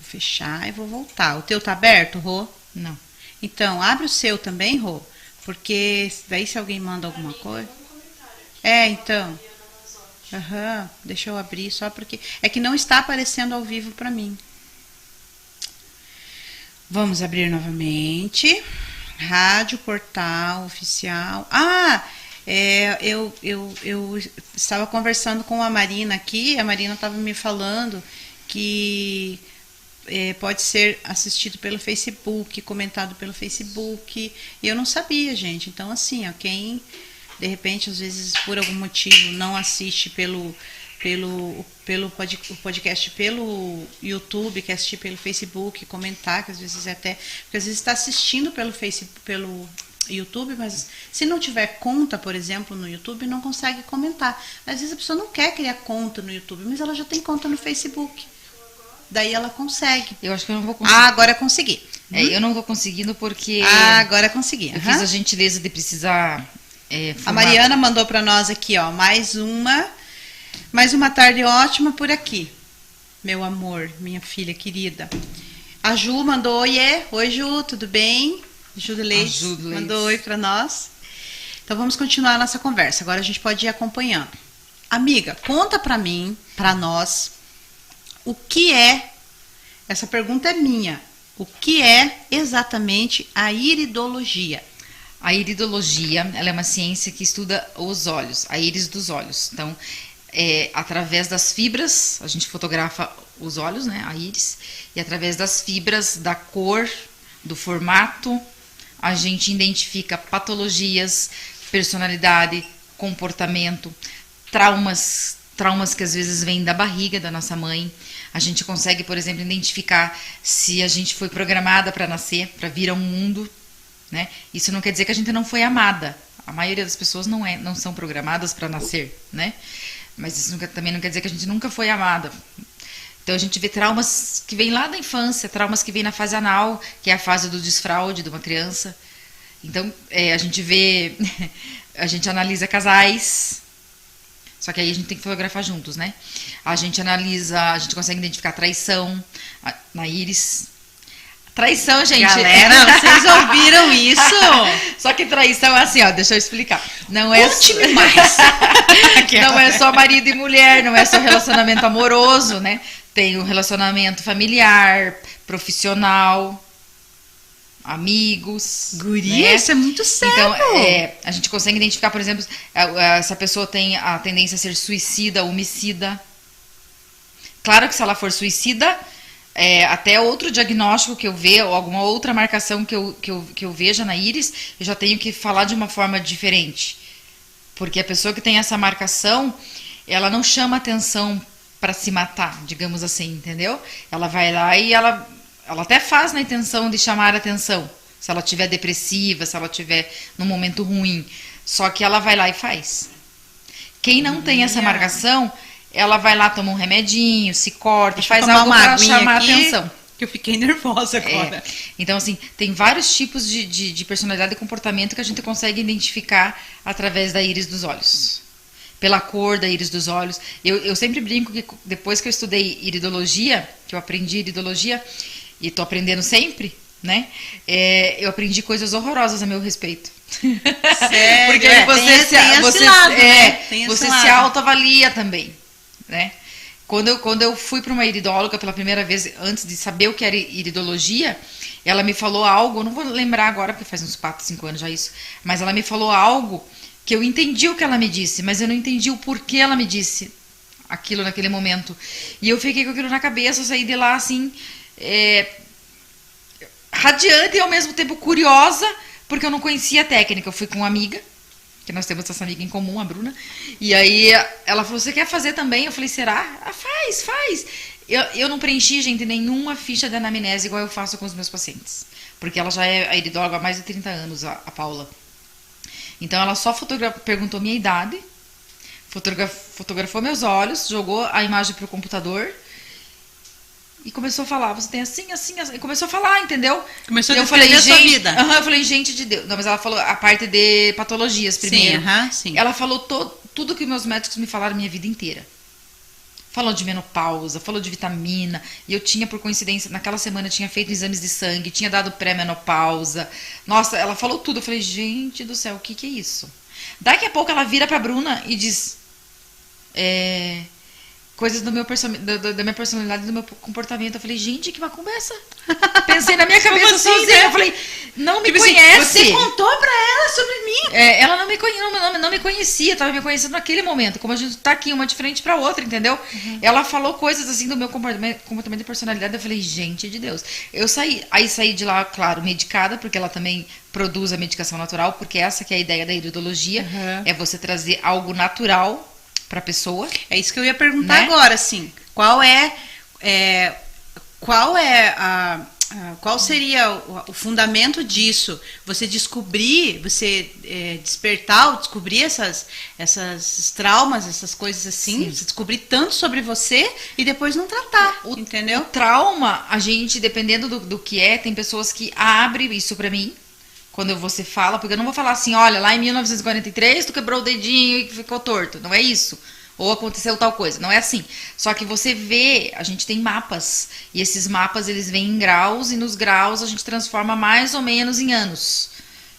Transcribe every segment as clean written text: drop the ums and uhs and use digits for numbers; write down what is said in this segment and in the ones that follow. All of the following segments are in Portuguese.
fechar e vou voltar. O teu tá aberto, Rô? Não. Então, abre o seu também, Rô. Porque daí se alguém manda alguma coisa... Então. Aham, deixa eu abrir só porque... É que não está aparecendo ao vivo para mim. Vamos abrir novamente. Rádio Portal Oficial. Eu estava conversando com a Marina aqui. A Marina estava me falando que pode ser assistido pelo Facebook, comentado pelo Facebook. E eu não sabia, gente. Então, assim, ó, quem de repente, às vezes, por algum motivo, não assiste o podcast pelo YouTube, quer assistir pelo Facebook, comentar, que às vezes porque às vezes está assistindo pelo Facebook, pelo YouTube, mas se não tiver conta, por exemplo, no YouTube, não consegue comentar. Às vezes a pessoa não quer criar conta no YouTube, mas ela já tem conta no Facebook. Daí ela consegue. Eu acho que eu não vou conseguir. Agora consegui. Eu não tô conseguindo porque... agora consegui. Eu fiz a gentileza de precisar... A Mariana mandou para nós aqui, ó, mais uma tarde ótima por aqui. Meu amor, minha filha querida. A Ju mandou oiê. Oi, Ju, tudo bem? Ju do Leite mandou oi para nós. Então vamos continuar a nossa conversa. Agora a gente pode ir acompanhando. Amiga, conta para mim, para nós, o que é, essa pergunta é minha, o que é exatamente a iridologia? A iridologia, ela é uma ciência que estuda os olhos, a íris dos olhos. Então, através das fibras, a gente fotografa os olhos, né, a íris, e através das fibras, da cor, do formato, a gente identifica patologias, personalidade, comportamento, traumas que às vezes vêm da barriga da nossa mãe. A gente consegue, por exemplo, identificar se a gente foi programada para nascer, para vir ao mundo, né? Isso não quer dizer que a gente não foi amada. A maioria das pessoas não são programadas para nascer, né? Mas isso também não quer dizer que a gente nunca foi amada. Então a gente vê traumas que vêm lá da infância, traumas que vêm na fase anal, que é a fase do desfraude de uma criança. Então a gente vê, a gente analisa casais, só que aí a gente tem que fotografar juntos, né? A gente analisa, a gente consegue identificar traição na íris. Traição, gente. Galera, vocês ouviram isso? Só que traição é assim, ó, deixa eu explicar. Não é Conte-me mais. Não é só marido e mulher, não é só relacionamento amoroso, né? Tem o relacionamento familiar, profissional, amigos. Guria, né? isso é muito sério. Então, a gente consegue identificar, por exemplo, se a pessoa tem a tendência a ser suicida, homicida. Claro que se ela for suicida, até outro diagnóstico que eu ver, ou alguma outra marcação que eu veja na íris, eu já tenho que falar de uma forma diferente. Porque a pessoa que tem essa marcação, ela não chama atenção para se matar, digamos assim, entendeu? Ela vai lá e ela até faz na intenção de chamar a atenção. Se ela estiver depressiva, se ela estiver num momento ruim. Só que ela vai lá e faz. Quem não tem essa marcação, ela vai lá, toma um remedinho, se corta, faz algo para chamar a atenção. Que eu fiquei nervosa agora. Então, assim, tem vários tipos de personalidade e comportamento que a gente consegue identificar através da íris dos olhos. Pela cor da íris dos olhos. Eu sempre brinco que depois que eu estudei iridologia, que eu aprendi iridologia, e tô aprendendo sempre, né? Eu aprendi coisas horrorosas a meu respeito. Sério? Porque aí você se lado. autoavalia também, né? Quando eu fui para uma iridóloga pela primeira vez, antes de saber o que era iridologia, ela me falou algo, eu não vou lembrar agora, porque faz uns 4, 5 anos já isso, mas ela me falou algo que eu entendi o que ela me disse, mas eu não entendi o porquê ela me disse aquilo naquele momento. E eu fiquei com aquilo na cabeça, eu saí de lá assim, radiante e ao mesmo tempo curiosa, porque eu não conhecia a técnica. Eu fui com uma amiga, que nós temos essa amiga em comum, a Bruna, e aí ela falou, você quer fazer também? Eu falei, será? Faz. Eu não preenchi, gente, nenhuma ficha de anamnese igual eu faço com os meus pacientes, porque ela já é a iridóloga há mais de 30 anos, a Paula. Então ela só perguntou minha idade, fotografou meus olhos, jogou a imagem pro computador e começou a falar, você tem assim, e começou a falar, entendeu? Começou a descrever a sua vida. Eu falei, gente de Deus. Não, mas ela falou a parte de patologias primeiro. Sim. Ela falou tudo que meus médicos me falaram minha vida inteira. falou de menopausa, falou de vitamina, e eu tinha, por coincidência, naquela semana eu tinha feito exames de sangue, tinha dado pré-menopausa. Nossa, ela falou tudo. Eu falei, gente do céu, o que que é isso? Daqui a pouco ela vira pra Bruna e diz coisas do meu da minha personalidade, do meu comportamento. Eu falei, gente, que macumba é essa? Pensei na minha cabeça assim, sozinha. né? Eu falei, não me Tipo conhece. assim, você contou pra ela sobre mim. Ela não me conhecia, tava me conhecendo naquele momento, como a gente tá aqui, uma de frente pra outra, entendeu? Ela falou coisas assim do meu comportamento e personalidade. Eu falei, gente de Deus. Eu saí de lá, claro, medicada, porque ela também produz a medicação natural, porque essa que é a ideia da iridologia, é você trazer algo natural pra pessoa. É isso que eu ia perguntar, né? agora, assim, qual seria o fundamento disso? Você descobrir, despertar ou descobrir esses traumas, essas coisas assim, você descobrir tanto sobre você e depois não tratar, entendeu? O trauma, a gente, dependendo do que tem pessoas que abrem isso pra mim, quando você fala, porque eu não vou falar assim, olha, lá em 1943 tu quebrou o dedinho e ficou torto, não é isso. Ou aconteceu tal coisa, não é assim. Só que você vê, a gente tem mapas, e esses mapas eles vêm em graus, e nos graus a gente transforma mais ou menos em anos.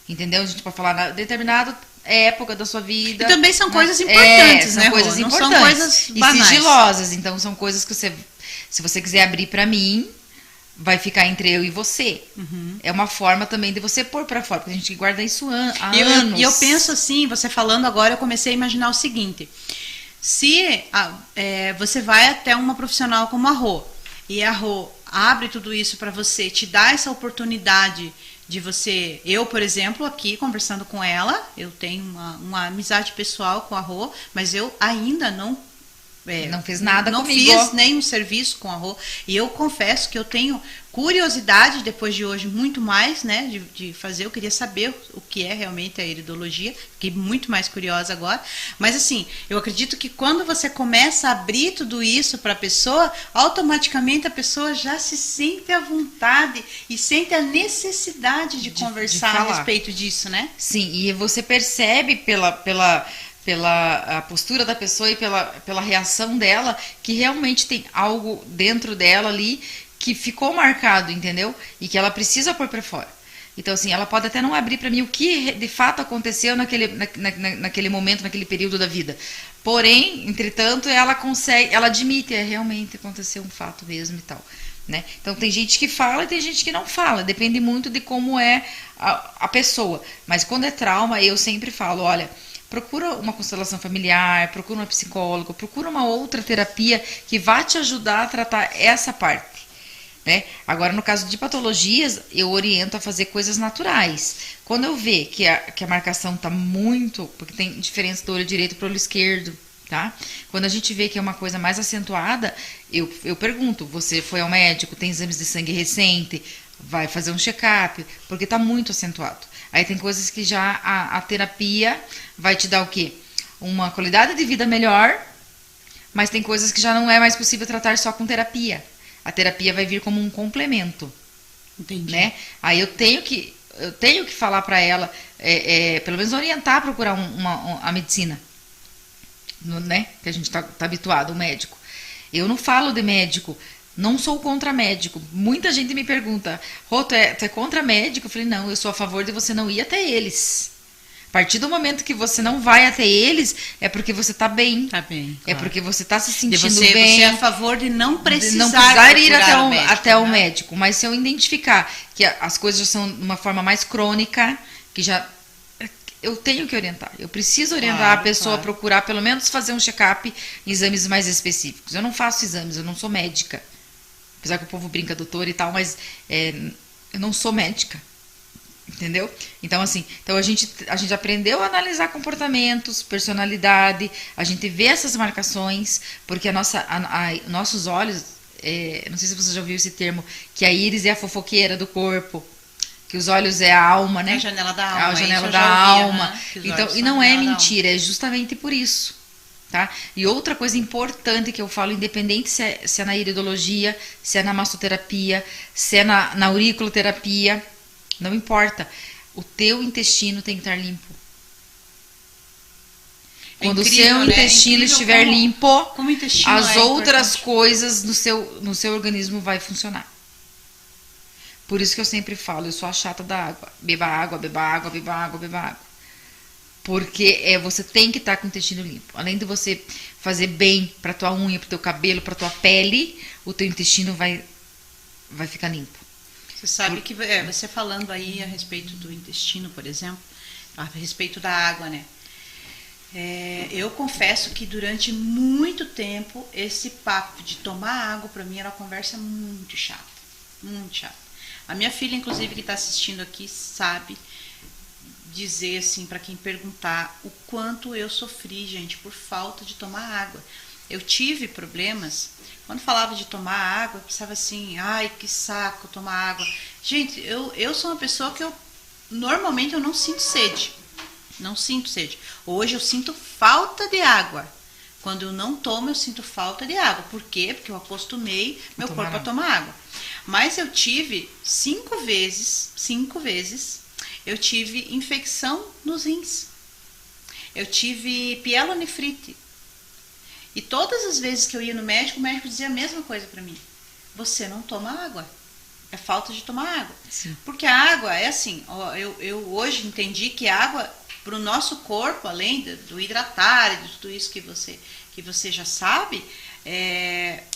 Entendeu? A gente pode falar na determinada época da sua vida. E também são coisas importantes, são né, coisas Rô? Não importantes. são coisas banais. E sigilosas, então são coisas que você, se você quiser abrir pra mim, vai ficar entre eu e você. É uma forma também de você pôr pra fora, porque a gente guarda isso há anos. E eu penso assim, você falando agora, eu comecei a imaginar o seguinte: se você vai até uma profissional como a Rô, e a Rô abre tudo isso para você, te dá essa oportunidade de você... Eu, por exemplo, aqui conversando com ela, eu tenho uma amizade pessoal com a Rô, mas eu ainda não fiz nada não comigo. fiz nenhum serviço com a Rô. E eu confesso que eu tenho curiosidade, depois de hoje, muito mais, né, de fazer. Eu queria saber o que é realmente a iridologia. Fiquei muito mais curiosa agora. Mas, assim, eu acredito que quando você começa a abrir tudo isso para a pessoa, automaticamente a pessoa já se sente à vontade e sente a necessidade de conversar a respeito disso, né? Sim, e você percebe pela a postura da pessoa e pela reação dela, que realmente tem algo dentro dela ali que ficou marcado, entendeu? E que ela precisa pôr pra fora. Então, assim, ela pode até não abrir pra mim o que de fato aconteceu naquele momento, naquele período da vida. Porém, entretanto, ela admite, realmente aconteceu um fato mesmo e tal. Né? Então, tem gente que fala e tem gente que não fala. Depende muito de como é a pessoa. Mas quando é trauma, eu sempre falo, olha... Procura uma constelação familiar, procura uma psicóloga, procura uma outra terapia que vá te ajudar a tratar essa parte. Né? Agora, no caso de patologias, eu oriento a fazer coisas naturais. Quando eu ver que a marcação está muito... Porque tem diferença do olho direito para o olho esquerdo. Tá? Quando a gente vê que é uma coisa mais acentuada, eu pergunto, você foi ao médico, tem exames de sangue recente, vai fazer um check-up, porque está muito acentuado. Aí tem coisas que já a terapia vai te dar o quê? Uma qualidade de vida melhor, mas tem coisas que já não é mais possível tratar só com terapia. A terapia vai vir como um complemento. Entendi. Né? Aí eu tenho que falar para ela, pelo menos orientar a procurar a medicina. Né? Que a gente tá habituado, o médico. Eu não falo de médico, não sou contra médico. Muita gente me pergunta, Rô, tu é contra médico? Eu falei, não, eu sou a favor de você não ir até eles. A partir do momento que você não vai até eles, é porque você tá bem. Tá bem, É claro. porque você tá se sentindo bem. Você é a favor de não precisar, ir até o né? médico. Mas se eu identificar que as coisas já são de uma forma mais crônica, que já... Eu tenho que orientar. Eu preciso orientar a pessoa a procurar, pelo menos fazer um check-up em exames mais específicos. Eu não faço exames, eu não sou médica. Apesar que o povo brinca doutor e tal, mas eu não sou médica. Entendeu? Então, assim, a gente aprendeu a analisar comportamentos, personalidade, a gente vê essas marcações, porque nossos olhos, não sei se você já ouviu esse termo, que a íris é a fofoqueira do corpo, que os olhos é a alma, né? A janela da alma. A janela da alma. Então, e não é mentira, é justamente por isso. Tá? E outra coisa importante que eu falo, independente se é na iridologia, se é na massoterapia, se é na auriculoterapia, não importa. O teu intestino tem que estar limpo. Quando o incrível, seu né? intestino Incrível estiver limpo, como o intestino as é outras importante. coisas no seu organismo vai funcionar. Por isso que eu sempre falo, eu sou a chata da água. Beba água, beba água, beba água, beba água. Porque você tem que estar com o intestino limpo. Além de você fazer bem para tua unha, para teu cabelo, para tua pele, o teu intestino vai ficar limpo. Você sabe que você falando aí a respeito do intestino, por exemplo, a respeito da água, né? Eu confesso que durante muito tempo esse papo de tomar água para mim era uma conversa muito chata, muito chata. A minha filha, inclusive, que está assistindo aqui, sabe dizer assim para quem perguntar o quanto eu sofri, gente, por falta de tomar água. Eu tive problemas. Quando falava de tomar água, eu pensava assim, ai, que saco tomar água. Gente, eu sou uma pessoa que normalmente eu não sinto sede. Não sinto sede. Hoje eu sinto falta de água. Quando eu não tomo, eu sinto falta de água. Por quê? Porque eu acostumei meu corpo a tomar água. Mas eu tive 5 vezes, eu tive infecção nos rins. Eu tive pielonefrite. E todas as vezes que eu ia no médico, o médico dizia a mesma coisa para mim. Você não toma água. É falta de tomar água. Sim. Porque a água é assim, eu hoje entendi que a água, para o nosso corpo, além do hidratar e de tudo isso que você já sabe,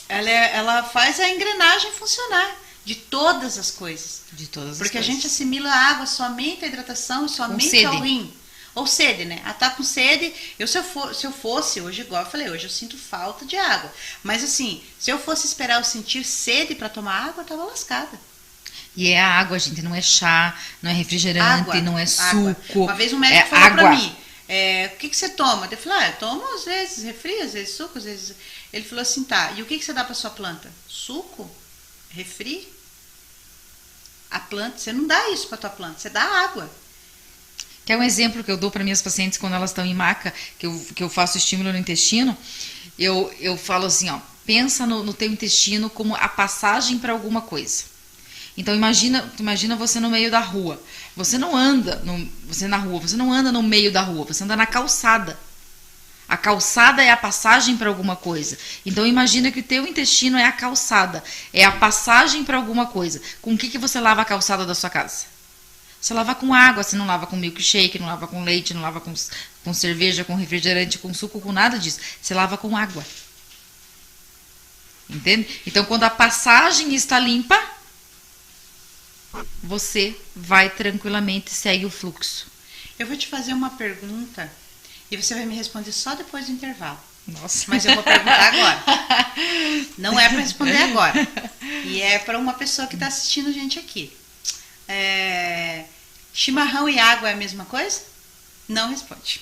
ela faz a engrenagem funcionar de todas as coisas. De todas as Porque coisas. a gente assimila a água somente a hidratação e somente ao rim. Ou sede, né? Tá com sede. Se eu fosse, hoje, igual eu falei, hoje eu sinto falta de água. Mas assim, se eu fosse esperar eu sentir sede para tomar água, eu tava lascada. E é água, gente, não é chá, não é refrigerante, não é suco. Uma vez um médico falou pra mim, o que você toma? Eu falei, eu tomo às vezes refri, às vezes suco, às vezes... Ele falou assim, tá, e o que você dá pra sua planta? Suco? Refri? A planta, você não dá isso pra tua planta, você dá água. Que é um exemplo que eu dou para minhas pacientes quando elas estão em maca, que eu faço estímulo no intestino. Eu falo assim, ó, pensa no teu intestino como a passagem para alguma coisa. Então imagina você no meio da rua. Você não anda na rua, você não anda no meio da rua, você anda na calçada. A calçada é a passagem para alguma coisa. Então imagina que o teu intestino é a calçada, é a passagem para alguma coisa. Com o que você lava a calçada da sua casa? Você lava com água, você não lava com milkshake, não lava com leite, não lava com cerveja, com refrigerante, com suco, com nada disso. Você lava com água. Entende? Então, quando a passagem está limpa, você vai tranquilamente, segue o fluxo. Eu vou te fazer uma pergunta e você vai me responder só depois do intervalo. Nossa. Mas eu vou perguntar agora. Não é para responder agora. E é para uma pessoa que está assistindo a gente aqui. Chimarrão e água é a mesma coisa? Não responde.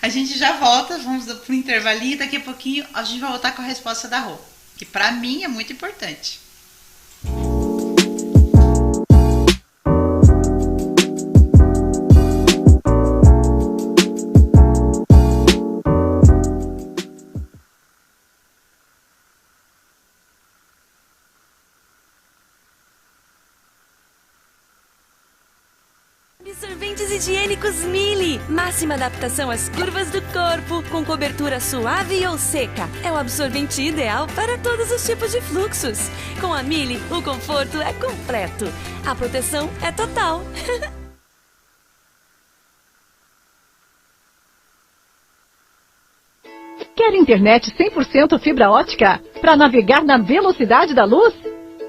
A gente já volta, vamos para o intervalinho, daqui a pouquinho a gente vai voltar com a resposta da Rô, que para mim é muito importante. Absorventes higiênicos Mili. Máxima adaptação às curvas do corpo, com cobertura suave ou seca. É o absorvente ideal para todos os tipos de fluxos. Com a Mili, o conforto é completo. A proteção é total. Quer internet 100% fibra ótica para navegar na velocidade da luz?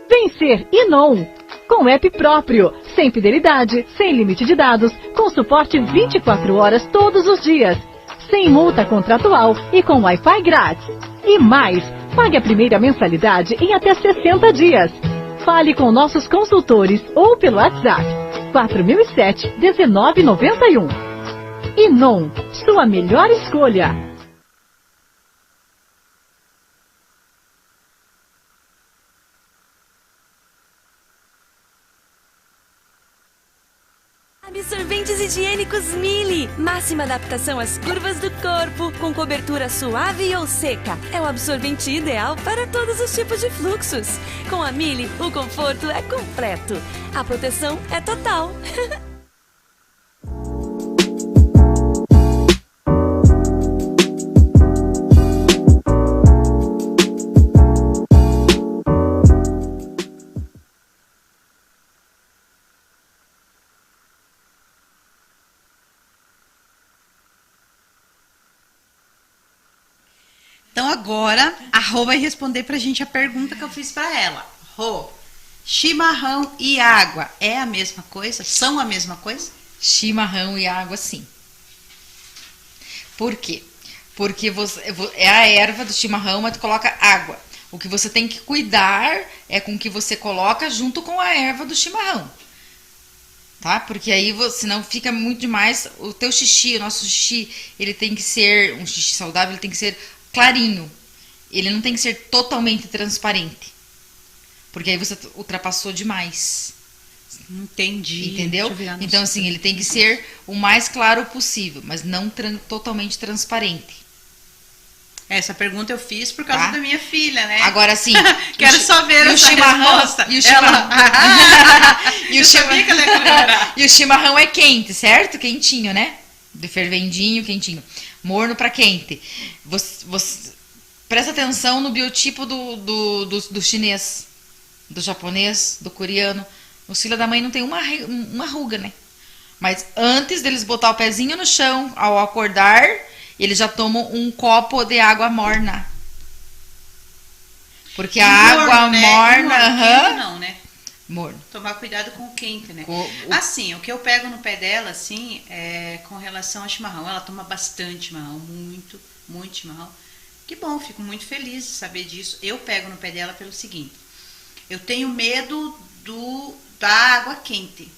Vem ser Inon. Com app próprio, sem fidelidade, sem limite de dados, com suporte 24 horas todos os dias, sem multa contratual e com Wi-Fi grátis. E mais, pague a primeira mensalidade em até 60 dias. Fale com nossos consultores ou pelo WhatsApp 4007-1991. Inon, sua melhor escolha. Absorventes higiênicos Mili. Máxima adaptação às curvas do corpo, com cobertura suave ou seca. É o absorvente ideal para todos os tipos de fluxos. Com a Mili, o conforto é completo. A proteção é total. Então agora a Rô vai responder pra gente a pergunta que eu fiz pra ela. Rô, chimarrão e água é a mesma coisa? São a mesma coisa? Chimarrão e água, sim. Por quê? Porque é a erva do chimarrão, mas tu coloca água. O que você tem que cuidar é com o que você coloca junto com a erva do chimarrão. Tá? Porque aí, senão fica muito demais. O teu xixi, o nosso xixi, ele tem que ser, um xixi saudável, ele tem que ser clarinho. Ele não tem que ser totalmente transparente. Porque aí você ultrapassou demais. Entendi. Entendeu? Então, assim, ele tem que ser o mais claro possível, mas não totalmente transparente. Essa pergunta eu fiz por causa da minha filha, né? Agora, sim. Quero só ver essa resposta. E o chimarrão. E o chimarrão é quente, certo? Quentinho, né? De fervendinho, quentinho. Morno para quente. Você presta atenção no biotipo do chinês, do japonês, do coreano. Os filhos da mãe não tem uma ruga, né? Mas antes deles botar o pezinho no chão, ao acordar, eles já tomam um copo de água morna. Porque a água morna... Quente não, né? Morno. Tomar cuidado com o quente, né? Assim, o que eu pego no pé dela, assim, é com relação ao chimarrão. Ela toma bastante chimarrão, muito, muito chimarrão. Que bom, fico muito feliz de saber disso. Eu pego no pé dela pelo seguinte. Eu tenho medo da água quente.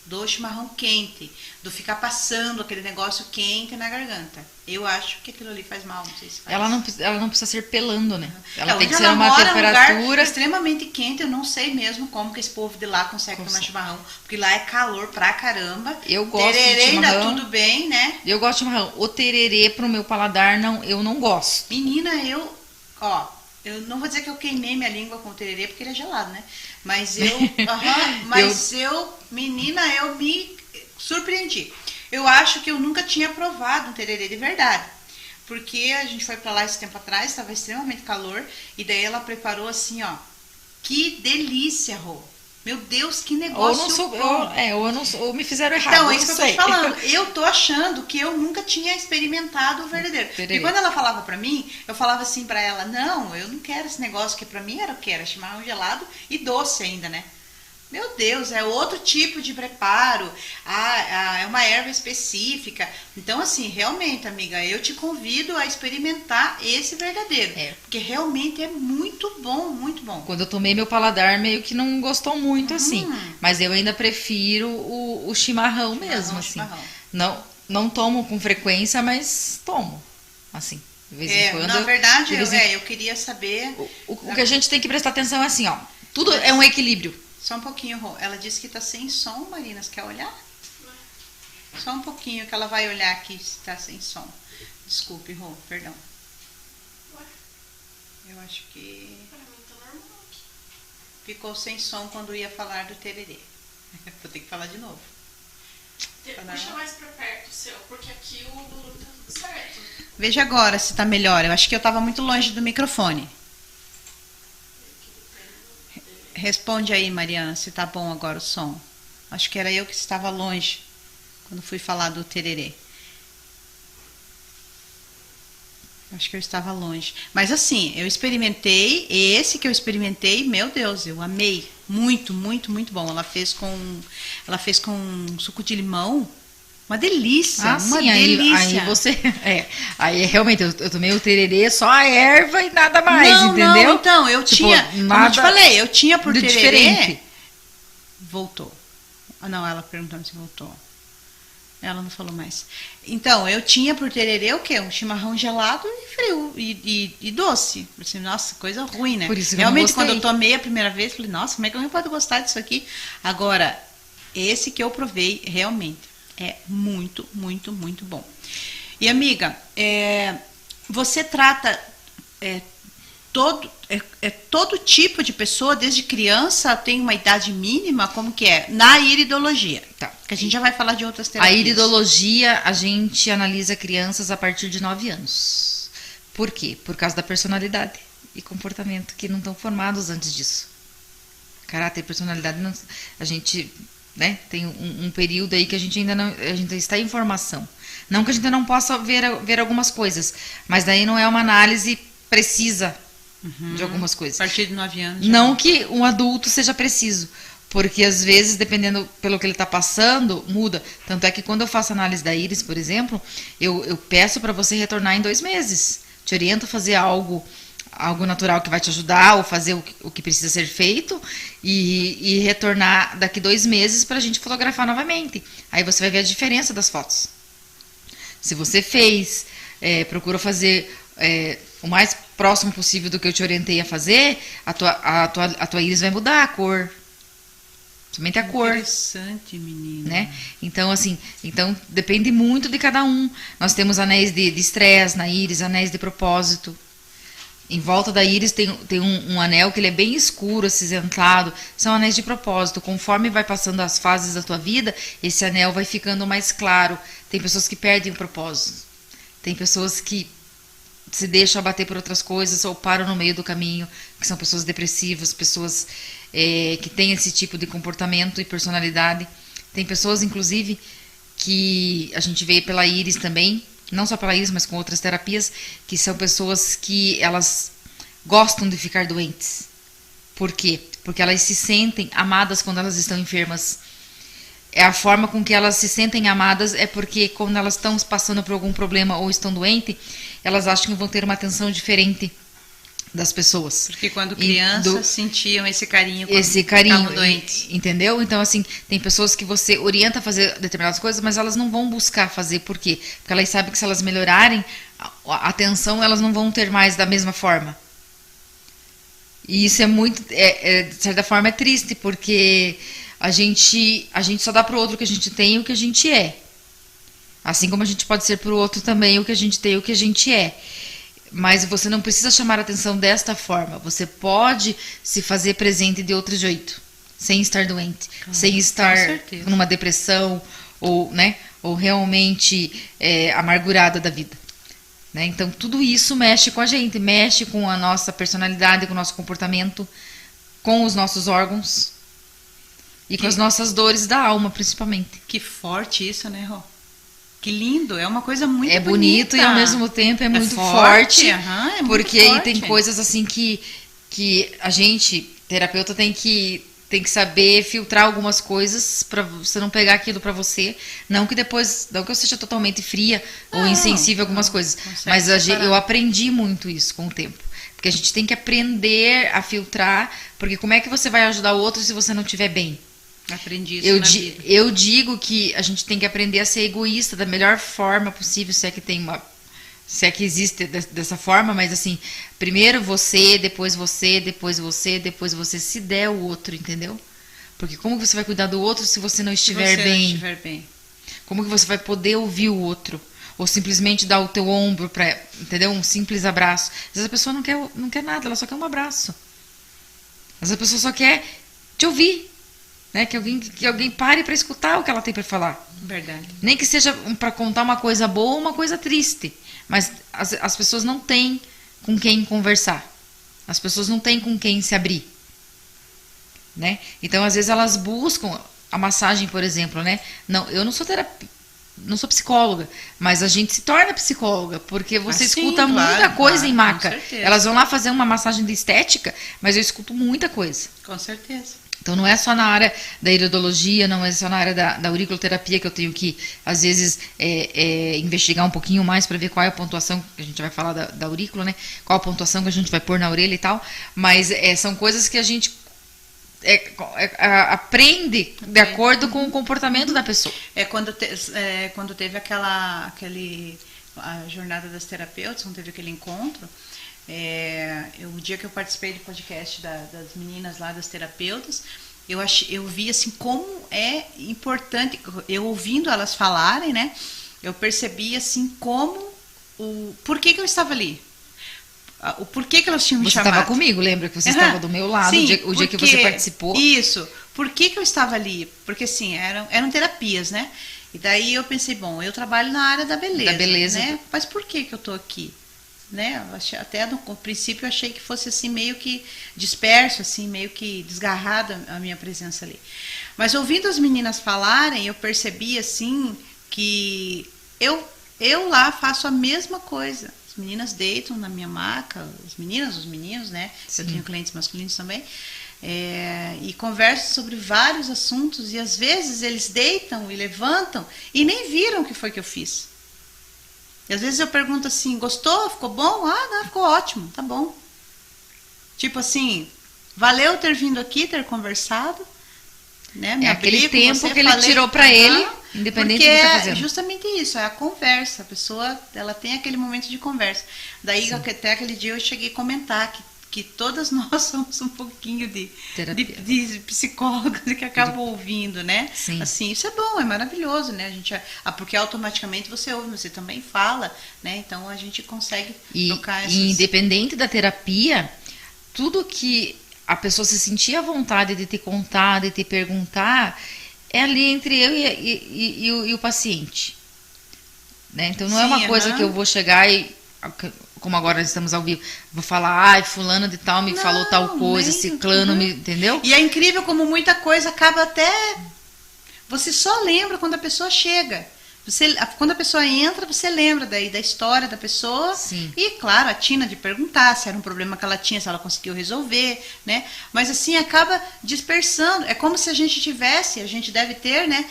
Do chimarrão quente, do ficar passando aquele negócio quente na garganta. Eu acho que aquilo ali faz mal, não sei se faz. Ela não precisa ser pelando, né? Ela tem que ser uma temperatura... Um lugar extremamente quente, eu não sei mesmo como que esse povo de lá consegue tomar chimarrão, porque lá é calor pra caramba. Eu gosto tererê, de chimarrão. Ainda tudo bem, né? Eu gosto de chimarrão. O tererê pro meu paladar, eu não gosto. Menina, eu não vou dizer que eu queimei minha língua com o tererê, porque ele é gelado, né? Mas eu me surpreendi. Eu acho que eu nunca tinha provado um tererê de verdade. Porque a gente foi pra lá esse tempo atrás, estava extremamente calor, e daí ela preparou assim, ó. Que delícia, Rô. Meu Deus, que negócio ou me fizeram errado. Então, é isso que eu tô te falando. Eu tô achando que eu nunca tinha experimentado o verdadeiro. E quando ela falava pra mim, eu falava assim pra ela, não, eu não quero esse negócio, que pra mim era o que? Era chimarrão gelado e doce ainda, né? Meu Deus, é outro tipo de preparo, é uma erva específica. Então, assim, realmente, amiga, eu te convido a experimentar esse verdadeiro. Porque realmente é muito bom, muito bom. Quando eu tomei, meu paladar meio que não gostou muito, assim. Mas eu ainda prefiro o chimarrão mesmo, assim. Não tomo com frequência, mas tomo, assim. De vez em quando. Na verdade, eu queria saber... O que a gente tem que prestar atenção é assim, ó. Tudo é um equilíbrio. Só um pouquinho, Rô. Ela disse que tá sem som, Marina. Você quer olhar? Só um pouquinho que ela vai olhar aqui se tá sem som. Desculpe, Rô. Perdão. Eu acho que... ficou sem som quando ia falar do tererê. Vou ter que falar de novo. Puxa mais pra perto o seu, porque aqui o Lulu tá tudo certo. Veja agora se tá melhor. Eu acho que eu tava muito longe do microfone. Responde aí, Mariana, se tá bom agora o som. Acho que era eu que estava longe quando fui falar do tererê. Acho que eu estava longe. Mas assim, eu experimentei, esse que eu experimentei, meu Deus, eu amei. Muito, muito, muito bom. Ela fez com suco de limão. Uma delícia, uma delícia. Aí você... aí realmente, eu tomei o tererê, só a erva e nada mais, entendeu? Não, então, eu tinha... Como eu te falei, eu tinha por tererê... Diferente. Voltou. Não, ela perguntou se voltou. Ela não falou mais. Então, eu tinha por tererê o quê? Um chimarrão gelado e frio e doce. Assim, nossa, coisa ruim, né? Por isso que realmente, eu quando eu tomei a primeira vez, falei, nossa, como é que eu posso gostar disso aqui? Agora, esse que eu provei, realmente... é muito, muito, muito bom. E, amiga, você trata todo tipo de pessoa, desde criança, tem uma idade mínima? Como que é? Na iridologia. Tá. Que a gente já vai falar de outras terapias. A iridologia, a gente analisa crianças a partir de 9 anos. Por quê? Por causa da personalidade e comportamento, que não estão formados antes disso. Caráter e personalidade, a gente... né? Tem um período aí que a gente ainda não... a gente está em formação. Não que a gente não possa ver algumas coisas, mas daí não é uma análise precisa de algumas coisas. A partir de 9 anos. Não que um adulto seja preciso, porque às vezes, dependendo pelo que ele está passando, muda. Tanto é que quando eu faço análise da íris, por exemplo, eu peço para você retornar em 2 meses. Te oriento a fazer algo natural que vai te ajudar, ou fazer o que precisa ser feito, e retornar daqui 2 meses para a gente fotografar novamente. Aí você vai ver a diferença das fotos. Se você fez, procura fazer o mais próximo possível do que eu te orientei a fazer, a tua íris vai mudar a cor. Somente a cor. Interessante, menina. Né? Então, assim, depende muito de cada um. Nós temos anéis de estresse na íris, anéis de propósito. Em volta da íris tem um anel que ele é bem escuro, acinzentado. São anéis de propósito. Conforme vai passando as fases da tua vida, esse anel vai ficando mais claro. Tem pessoas que perdem o propósito. Tem pessoas que se deixam abater por outras coisas ou param no meio do caminho, que são pessoas depressivas, pessoas que têm esse tipo de comportamento e personalidade. Tem pessoas, inclusive, que a gente vê pela íris também, não só pela íris, mas com outras terapias, que são pessoas que elas gostam de ficar doentes. Por quê? Porque elas se sentem amadas quando elas estão enfermas. A forma com que elas se sentem amadas é porque quando elas estão passando por algum problema ou estão doentes, elas acham que vão ter uma atenção diferente das pessoas. Porque quando crianças sentiam esse carinho quando estavam doentes. Entendeu? Então, assim, tem pessoas que você orienta a fazer determinadas coisas, mas elas não vão buscar fazer. Por quê? Porque elas sabem que se elas melhorarem, a atenção elas não vão ter mais da mesma forma. E isso é muito, de certa forma, é triste, porque a gente só dá pro outro o que a gente tem e o que a gente é. Assim como a gente pode ser pro outro também o que a gente tem e o que a gente é. Mas você não precisa chamar a atenção desta forma. Você pode se fazer presente de outro jeito, sem estar doente, sem estar numa depressão ou realmente amargurada da vida. Né? Então, tudo isso mexe com a gente, mexe com a nossa personalidade, com o nosso comportamento, com os nossos órgãos e com as nossas dores da alma, principalmente. Que forte isso, né, Rô? Que lindo, é uma coisa muito bonita. É bonito e ao mesmo tempo é muito forte, porque muito aí tem coisas assim que a gente, terapeuta, tem que saber filtrar algumas coisas para você não pegar aquilo para você. Não que eu seja totalmente fria ou insensível a algumas coisas, mas eu aprendi muito isso com o tempo. Porque a gente tem que aprender a filtrar, porque como é que você vai ajudar o outro se você não estiver bem? Aprendi isso na vida. Eu digo que a gente tem que aprender a ser egoísta da melhor forma possível, se é que existe dessa forma, mas assim, primeiro você, depois você, depois você, depois você, se der o outro, entendeu? Porque como você vai cuidar do outro se você não estiver bem? Como que você vai poder ouvir o outro? Ou simplesmente dar o teu ombro para, entendeu? Um simples abraço. Às vezes a pessoa não quer nada, ela só quer um abraço. Às vezes a pessoa só quer te ouvir. Né? Que alguém pare para escutar o que ela tem para falar. Verdade. Nem que seja para contar uma coisa boa ou uma coisa triste. Mas as pessoas não têm com quem conversar. As pessoas não têm com quem se abrir. Né? Então, às vezes, elas buscam a massagem, por exemplo. Né? Não, eu não sou não sou psicóloga, mas a gente se torna psicóloga, porque você escuta muita coisa em maca. Elas vão lá fazer uma massagem de estética, mas eu escuto muita coisa. Com certeza. Então, não é só na área da iridologia, não é só na área da auriculoterapia que eu tenho que, às vezes, investigar um pouquinho mais para ver qual é a pontuação, que a gente vai falar da aurícula, né? Qual a pontuação que a gente vai pôr na orelha e tal. Mas são coisas que a gente aprende de acordo com o comportamento da pessoa. Quando teve a jornada das terapeutas, quando teve aquele encontro, o dia que eu participei do podcast das meninas lá, das terapeutas, eu vi assim como é importante, eu ouvindo elas falarem, né, eu percebi assim por que eu estava ali, o porquê que elas tinham me chamado. Você estava comigo, lembra que você estava do meu lado. Sim, o dia que você participou. Isso, por que eu estava ali? Porque assim, eram terapias, né, e daí eu pensei, bom, eu trabalho na área da beleza, né, mas por que eu estou aqui? Né? Até no princípio eu achei que fosse assim meio que disperso, assim meio que desgarrada a minha presença ali. Mas ouvindo as meninas falarem, eu percebi assim que eu lá faço a mesma coisa. As meninas deitam na minha maca, as meninas, os meninos, né? Sim. Eu tenho clientes masculinos também. E converso sobre vários assuntos e às vezes eles deitam e levantam e nem viram o que foi que eu fiz. E às vezes eu pergunto assim, gostou? Ficou bom? Ah, não, ficou ótimo, tá bom. Tipo assim, valeu ter vindo aqui, ter conversado, né? Me abrir aquele com tempo você, que ele falei, tirou pra ele, independente do que tá é fazendo. justamente isso, é a conversa. A pessoa, ela tem aquele momento de conversa. Daí até aquele dia eu cheguei a comentar que todas nós somos um pouquinho de psicólogos que acabam ouvindo, né? Sim. Assim, isso é bom, é maravilhoso, né? Porque automaticamente você ouve, você também fala, né? Então a gente consegue tocar essas... E independente da terapia, tudo que a pessoa se sentir à vontade de te contar, de te perguntar, é ali entre eu e o paciente. Né? Então não é uma coisa que eu vou chegar e... Como agora nós estamos ao vivo, vou falar, ai, fulano de tal me falou tal coisa, ciclano me, entendeu? E é incrível como muita coisa acaba até... Você só lembra quando a pessoa chega. Quando a pessoa entra, você lembra da história da pessoa. Sim. E, claro, atina de perguntar se era um problema que ela tinha, se ela conseguiu resolver, né? Mas, assim, acaba dispersando. É como se a gente deve ter, né?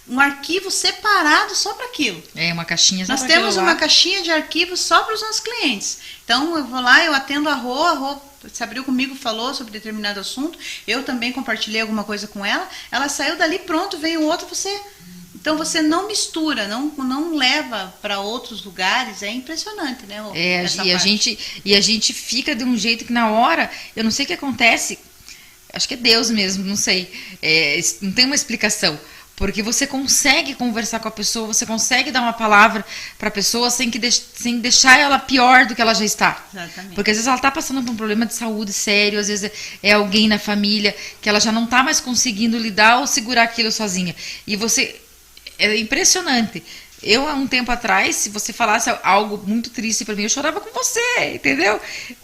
Um arquivo separado só para aquilo. É, uma caixinha só. Nós temos uma caixinha de arquivos só para os nossos clientes. Então, eu vou lá, eu atendo a Rô se abriu comigo, falou sobre determinado assunto, eu também compartilhei alguma coisa com ela saiu dali, pronto, veio outro, então você não mistura, não leva para outros lugares, é impressionante, né? E a gente fica de um jeito que na hora, eu não sei o que acontece, acho que é Deus mesmo, não sei, não tem uma explicação. Porque você consegue conversar com a pessoa, você consegue dar uma palavra para a pessoa sem deixar ela pior do que ela já está. Exatamente. Porque às vezes ela está passando por um problema de saúde sério, às vezes é alguém na família que ela já não está mais conseguindo lidar ou segurar aquilo sozinha. E você... É impressionante. Eu, há um tempo atrás, se você falasse algo muito triste para mim, eu chorava com você, entendeu?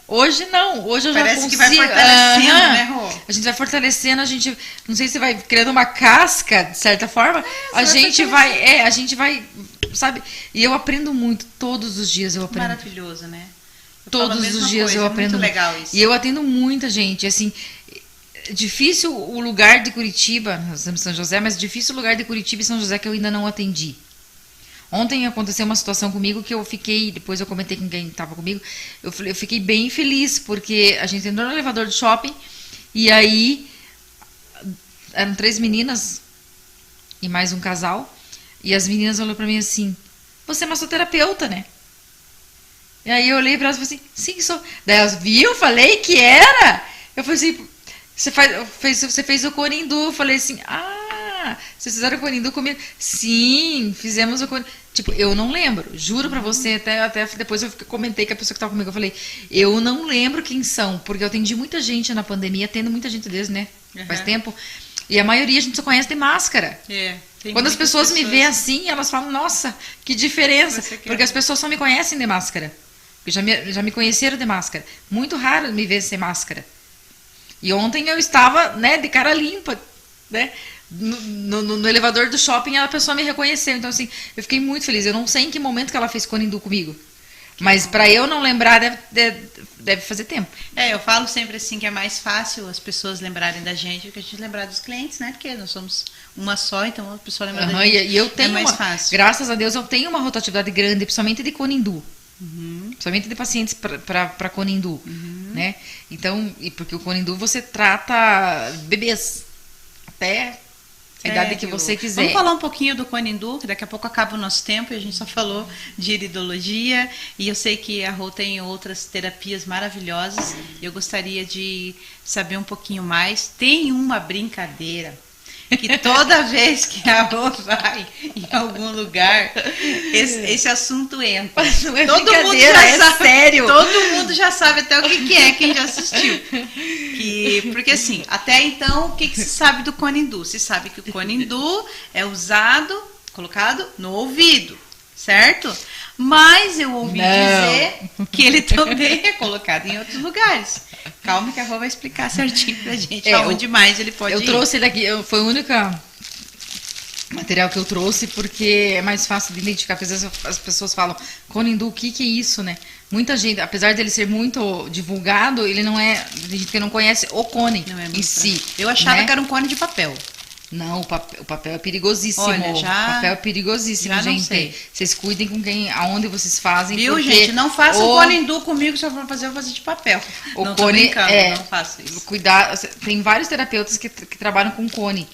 Hoje não, hoje eu Parece já consigo. Que vai fortalecendo, né, Rô? A gente vai fortalecendo, não sei se vai criando uma casca, de certa forma, a gente vai, sabe? E eu aprendo muito, todos os dias eu aprendo. Maravilhoso, né? Todos os dias eu aprendo. Muito legal isso. E eu atendo muita gente, assim... Difícil o lugar de Curitiba, nós estamos em São José, mas difícil o lugar de Curitiba e São José que eu ainda não atendi. Ontem aconteceu uma situação comigo que eu fiquei, depois eu comentei com quem estava comigo, eu fiquei bem feliz, porque a gente entrou no elevador do shopping e aí eram 3 meninas e mais um casal, e as meninas olharam para mim assim, você é massoterapeuta, né? E aí eu olhei para elas e falei assim, sim, sou. Daí elas, viu? Falei que era! Eu falei assim, você fez o Corindu. Eu falei assim, vocês fizeram o Corindu comigo? Sim, fizemos o Corindu. Tipo, eu não lembro, juro pra você, até depois eu comentei com a pessoa que tava comigo, eu falei, eu não lembro quem são, porque eu atendi muita gente na pandemia, atendo muita gente desde, né, faz tempo, e a maioria a gente só conhece de máscara. Quando as pessoas me veem assim, elas falam, nossa, que diferença, porque as pessoas só me conhecem de máscara, já me conheceram de máscara, muito raro me ver sem máscara. E ontem eu estava, né, de cara limpa, né, no elevador do shopping, a pessoa me reconheceu. Então, assim, eu fiquei muito feliz. Eu não sei em que momento que ela fez Corindu comigo. Mas para eu não lembrar, deve fazer tempo. Eu falo sempre assim que é mais fácil as pessoas lembrarem da gente do que a gente lembrar dos clientes, né? Porque nós somos uma só, então a pessoa lembra da gente. E eu tenho mais fácil. Graças a Deus, eu tenho uma rotatividade grande, principalmente de Corindu. Principalmente de pacientes para Corindu, né? Então, porque o Corindu você trata bebês até a idade que você quiser. Vamos falar um pouquinho do Conindu, que daqui a pouco acaba o nosso tempo e a gente só falou de iridologia. E eu sei que a Rô tem outras terapias maravilhosas. Eu gostaria de saber um pouquinho mais. Tem uma brincadeira que toda vez que a Rô vai em algum lugar, esse assunto entra. Não é todo mundo já sabe, sério. Todo mundo já sabe até o que é, quem já assistiu. Porque assim, até então, o que se sabe do Conindu? Se sabe que o Conindu é usado, colocado no ouvido, certo? Mas eu ouvi dizer que ele também é colocado em outros lugares. Calma que a Rô vai explicar certinho pra gente aonde mais ele pode ir. Eu trouxe ele aqui, foi a única material que eu trouxe, porque é mais fácil de identificar, porque às vezes as pessoas falam, cone hindu, o que é isso, né? Muita gente, apesar dele ser muito divulgado, ele não é, de gente que não conhece o cone Não é em muito si. Eu achava né? que era um cone de papel. Não, o papel é perigosíssimo. Olha, já- O papel é perigosíssimo, já não gente. sei. Vocês cuidem com quem, aonde vocês fazem. Viu, porque gente? Não faça um o- cone hindu comigo, se eu for fazer, eu vou fazer de papel. O não tô cone brincando, não faço isso. Cuidar, tem vários terapeutas que trabalham com cone.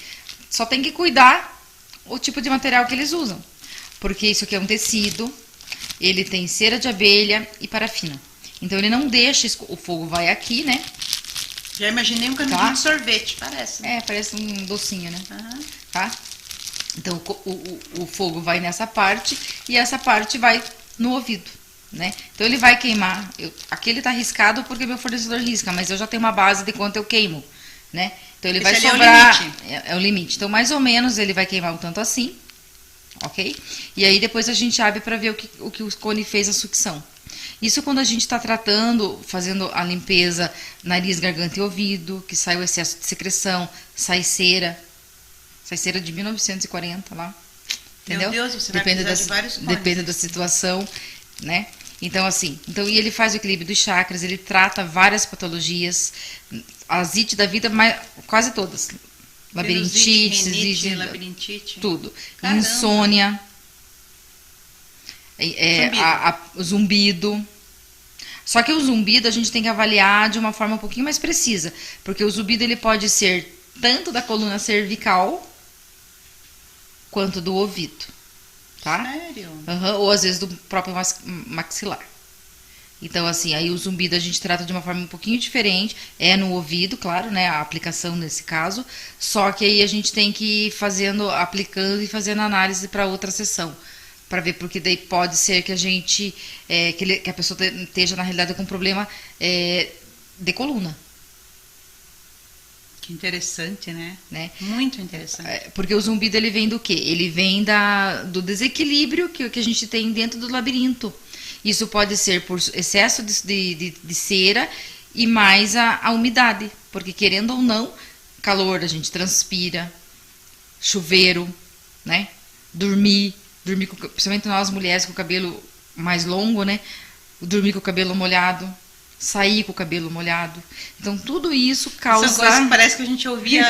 Só tem que cuidar o tipo de material que eles usam. Porque isso aqui é um tecido, ele tem cera de abelha e parafina. Então ele não deixa, o fogo vai aqui, né? Já imaginei um canudinho Tá. de sorvete, parece. É, parece um docinho, né? Aham. Tá? Então o fogo vai nessa parte e essa parte vai no ouvido, né? Então ele vai queimar. Aqui ele tá riscado porque meu fornecedor risca, mas eu já tenho uma base de quanto eu queimo, né? Então ele Esse vai ali é o sobrar. limite. É o limite. Então mais ou menos ele vai queimar um tanto assim, ok? E aí depois a gente abre para ver o que o cone fez a sucção. Isso quando a gente está tratando, fazendo a limpeza nariz, garganta e ouvido, que sai o excesso de secreção, sai cera de 1940 lá, entendeu? Deus, você vai precisar de vários cones. Depende da situação, né? Então assim, e ele faz o equilíbrio dos chakras, ele trata várias patologias, as IT da vida, quase todas, labirintite, Sinusite, cisite, labirintite. tudo, Caramba. insônia. Zumbido. O zumbido. Só que o zumbido a gente tem que avaliar de uma forma um pouquinho mais precisa, porque o zumbido ele pode ser tanto da coluna cervical quanto do ouvido, tá? Sério? Aham, ou às vezes do próprio maxilar. Então assim, aí o zumbido a gente trata de uma forma um pouquinho diferente, é no ouvido, claro, né, a aplicação nesse caso, só que aí a gente tem que ir aplicando e fazendo análise para outra sessão. Para ver, porque daí pode ser que a gente, que a pessoa esteja na realidade com um problema de coluna, Que interessante, né? né? Muito interessante. Porque o zumbido ele vem do quê? Ele vem do desequilíbrio que a gente tem dentro do labirinto. Isso pode ser por excesso de cera e mais a umidade, porque querendo ou não, calor, a gente transpira, chuveiro, né? Dormir, principalmente nós mulheres com o cabelo mais longo, né? Dormir com o cabelo molhado, sair com o cabelo molhado. Então tudo isso causa. São coisas que parece que a gente ouvia.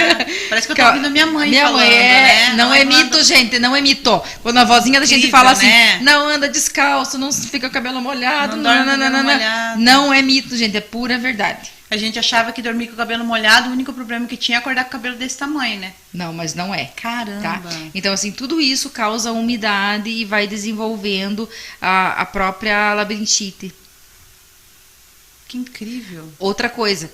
Parece que eu tô ouvindo a minha mãe falando, mãe né? Não é mito, gente, não é mito. Quando a vozinha da gente Incrível, fala assim, né? não anda descalço, não fica com o cabelo molhado, Não dorme com o cabelo molhado. não é mito, gente, é pura verdade. A gente achava que dormir com o cabelo molhado, o único problema que tinha é acordar com o cabelo desse tamanho, né? Não, mas não é. Caramba. Tá? Então, assim, tudo isso causa umidade e vai desenvolvendo a própria labirintite. Que incrível. Outra coisa